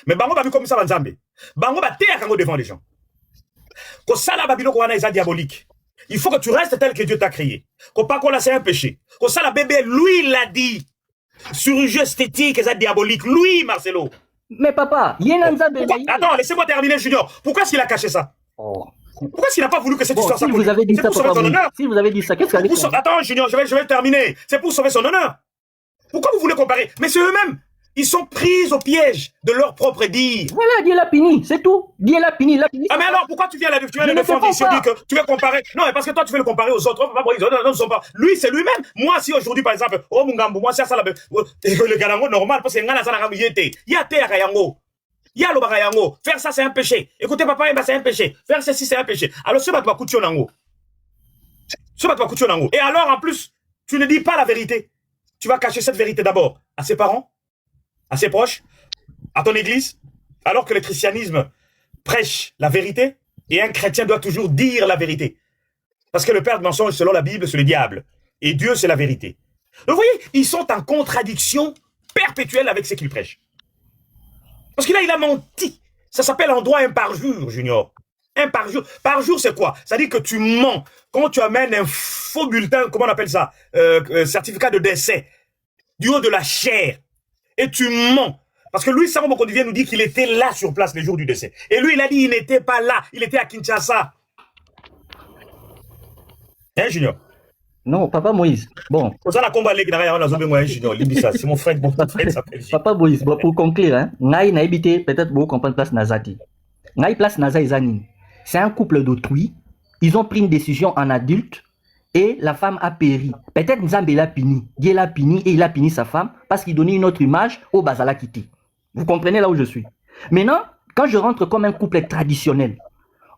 mais bango babi comme ça, bango ba terre quand devant les gens. Quand ça la babilo ko est diabolique. Il faut que tu restes tel que Dieu t'a créé. Quand pas qu'on c'est un péché. Quand ça la bébé, lui l'a dit. Sur un jeu esthétique, c'est diabolique. Lui, Marcelo. Mais papa, attends, laissez-moi terminer, Junior. Pourquoi est-ce qu'il a caché ça? Pourquoi est-ce qu'il n'a pas voulu que cette histoire si vous avez dit ça, papa, si vous avez dit ça, qu'est-ce qu'il a Attends, Junior, je vais terminer. C'est pour sauver son honneur. Pourquoi vous voulez comparer? Mais c'est eux-mêmes. Ils sont pris au piège de leur propre dire. Voilà, Dieu l'a puni, c'est tout. Dieu l'a puni, Ah, mais alors, pourquoi tu viens le défendre ici? Tu dis que tu veux comparer. Non, mais parce que toi, tu veux le comparer aux autres. Ils sont pas. Lui, c'est lui-même. Moi, si aujourd'hui, par exemple, oh, Mungambo, moi, c'est ça, le galango normal, parce que Ngana, ça n'a pas été. Il y a terre à Yango. Il y a le barayango. Faire ça, c'est un péché. Écoutez, papa, c'est un péché. Faire ceci, c'est un péché. Alors, ce bat va coûter un ango. Et alors, en plus, tu ne dis pas la vérité. Tu vas cacher cette vérité d'abord à ses parents, à ses proches, à ton église, alors que le christianisme prêche la vérité, et un chrétien doit toujours dire la vérité. Parce que le père de mensonge, selon la Bible, c'est le diable. Et Dieu, c'est la vérité. Donc, vous voyez, ils sont en contradiction perpétuelle avec ce qu'ils prêchent. Parce que là, il a menti. Ça s'appelle en droit un parjure, Junior. Un parjure. Parjure, c'est quoi? C'est-à-dire que tu mens. Quand tu amènes un faux bulletin, comment on appelle ça? Certificat de décès, du haut de la chair. Et tu mens. Parce que lui, Saro Mokondivier nous dit qu'il était là sur place les jours du décès. Et lui, il a dit qu'il n'était pas là. Il était à Kinshasa. Hein, Junior? Non, Papa Moïse. Bon. C'est mon frère, s'appelle. Papa Moïse, bon, pour conclure, hein, Naï n'a habité, peut-être beaucoup comprendre place Nazati. Naï place Naza Izani. C'est un couple d'autrui. Ils ont pris une décision en adulte et la femme a péri. Peut-être Nzambe l'a puni. Dieu l'a puni et il a puni sa femme parce qu'il donnait une autre image au Bazala Kiti. Vous comprenez là où je suis. Maintenant, quand je rentre comme un couple traditionnel,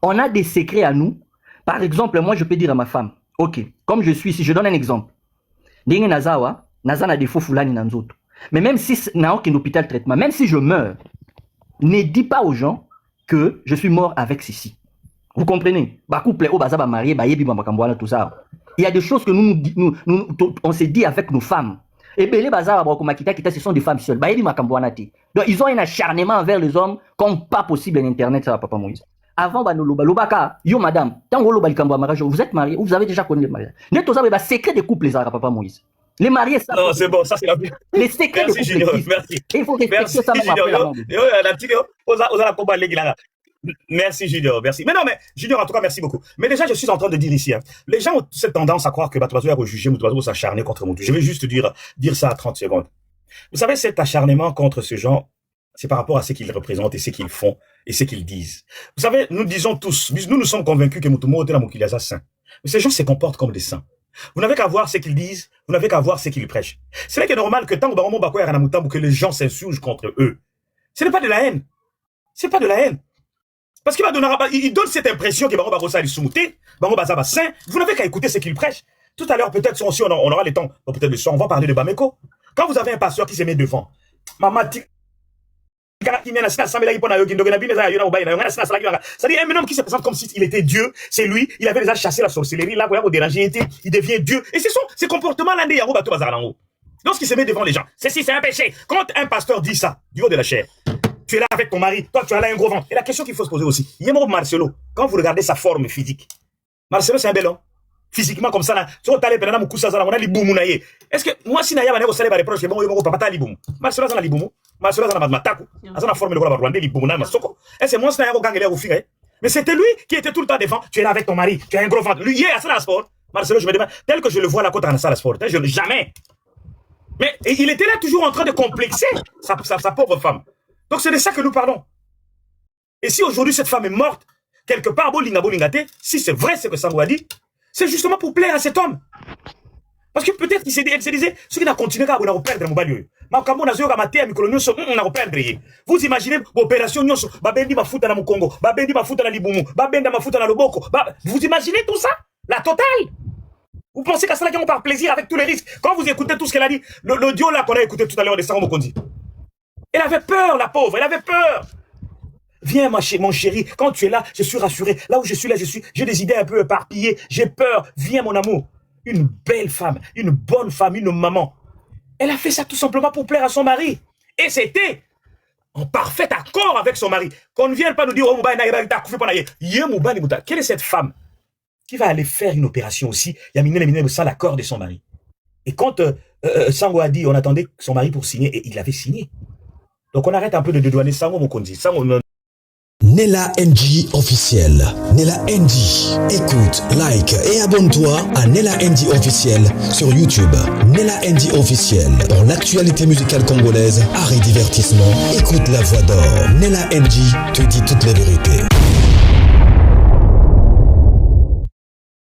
on a des secrets à nous. Par exemple, moi, je peux dire à ma femme, ok, comme je suis ici, je donne un exemple. Dingue Nazawa, Naza n'a des faux foulani nanzoto. Mais même si n'a aucun hôpital traitement, même si je meurs, ne dis pas aux gens que je suis mort avec Sissi. Vous comprenez? Bah couple au bazaba marié, bah yebi bambakambouana tout ça. Il y a des choses que on s'est dit avec nos femmes. Et bien les bazaba bakomakita kita, ce sont des femmes seules. Bah yebi makambouana ti. Donc ils ont un acharnement envers les hommes comme pas possible en internet, ça va Papa Moïse. Avant lobaka, yo madame, tango loba likambo mariage, vous êtes marié ou vous avez déjà connu le mariage. Net aux ba secret des couples les arabes Papa Moïse. Les mariés ça. Non, c'est bon, ça c'est la vie. Les secrets des couples. Merci. Il faut respecter ça Merci Junior, merci. Mais non, mais Junior, en tout cas, merci beaucoup. Mais déjà, je suis en train de dire ici, hein, les gens ont cette tendance à croire que Batoiseau a rejugé, Batoiseau s'acharner contre Moutou. Je vais juste dire ça à 30 secondes. Vous savez, cet acharnement contre ce genre, c'est par rapport à ce qu'ils représentent et ce qu'ils font et ce qu'ils disent. Vous savez, nous disons tous, nous sommes convaincus que Moutou est la Moukiliasa saint. Mais ces gens se comportent comme des saints. Vous n'avez qu'à voir ce qu'ils disent, vous n'avez qu'à voir ce qu'ils prêchent. C'est vrai que normal que tant que les gens s'insurgent contre eux. Ce n'est pas de la haine. C'est pas de la haine. Parce qu'il donne cette impression que Baron Barossa est souté, Baron Bazaba saint. Vous n'avez qu'à écouter ce qu'il prêche. Tout à l'heure, peut-être, si on aura le temps, peut-être le soir, on va parler de Bameko. Quand vous avez un pasteur qui se met devant, Maman, c'est-à-dire un homme qui se présente comme s'il était Dieu, c'est lui, il avait déjà chassé la sorcellerie, là, au déranger, il devient Dieu. Et c'est ces comportements-là, lorsqu'il se met devant les gens, ceci c'est un péché. Quand un pasteur dit ça, du haut de la chair, tu es là avec ton mari, toi tu as là un gros ventre. Et la question qu'il faut se poser aussi, Yemo Marcelo, quand vous regardez sa forme physique, Marcelo c'est un bel homme. Physiquement comme ça, est-ce que moi si Naya va négocier les reproches, papa ta liboum. Marcelo ça na liboum. Marcelo ça na matako. Ça na forme de quoi Rwanda liboum na masoko. Et c'est moi si Naya gangele au figé. Mais c'était lui qui était tout le temps devant. Tu es là avec ton mari, tu as un gros ventre. Lui hier à ça sport. Marcelo je me demande tel que je le vois là côté dans la salle sport, je ne jamais. Mais il était là toujours en train de complexer sa pauvre femme. Donc c'est de ça que nous parlons. Et si aujourd'hui cette femme est morte, quelque part, bolingate, si c'est vrai ce que Sango a dit, c'est justement pour plaire à cet homme. Parce que peut-être elle se disait, ceux qui n'ont continué à perdre mon balio. Vous imaginez l'opération, Babendi ma fouta na Mukongo, Babendi ma fouta na Liboumou, Babendi ma fouta na Loboko. Vous imaginez tout ça? La totale? Vous pensez qu'à cela qu'on part plaisir avec tous les risques? Quand vous écoutez tout ce qu'elle a dit, l'audio là qu'on a écouté tout à l'heure de Sango Mokondi. Elle avait peur, la pauvre, elle avait peur. viens mon chéri, quand tu es là, je suis rassuré. Là où je suis là, j'ai des idées un peu éparpillées, j'ai peur, viens mon amour. Une belle femme, une bonne femme, une maman. Elle a fait ça tout simplement pour plaire à son mari. Et c'était en parfait accord avec son mari. Qu'on ne vienne pas nous dire, oh, quelle est cette femme qui va aller faire une opération aussi, sans l'accord de son mari. Et quand Sango a dit, on attendait son mari pour signer, et il avait signé. Donc on arrête un peu de dédouaner Sango Mokonzi. Nella NG officiel. Nella NG. Écoute, like et abonne-toi à Nella NG officiel sur YouTube. Nella NG officiel. Pour l'actualité musicale congolaise, art et divertissement, écoute la voix d'or. Nella NG te dit toutes les vérités.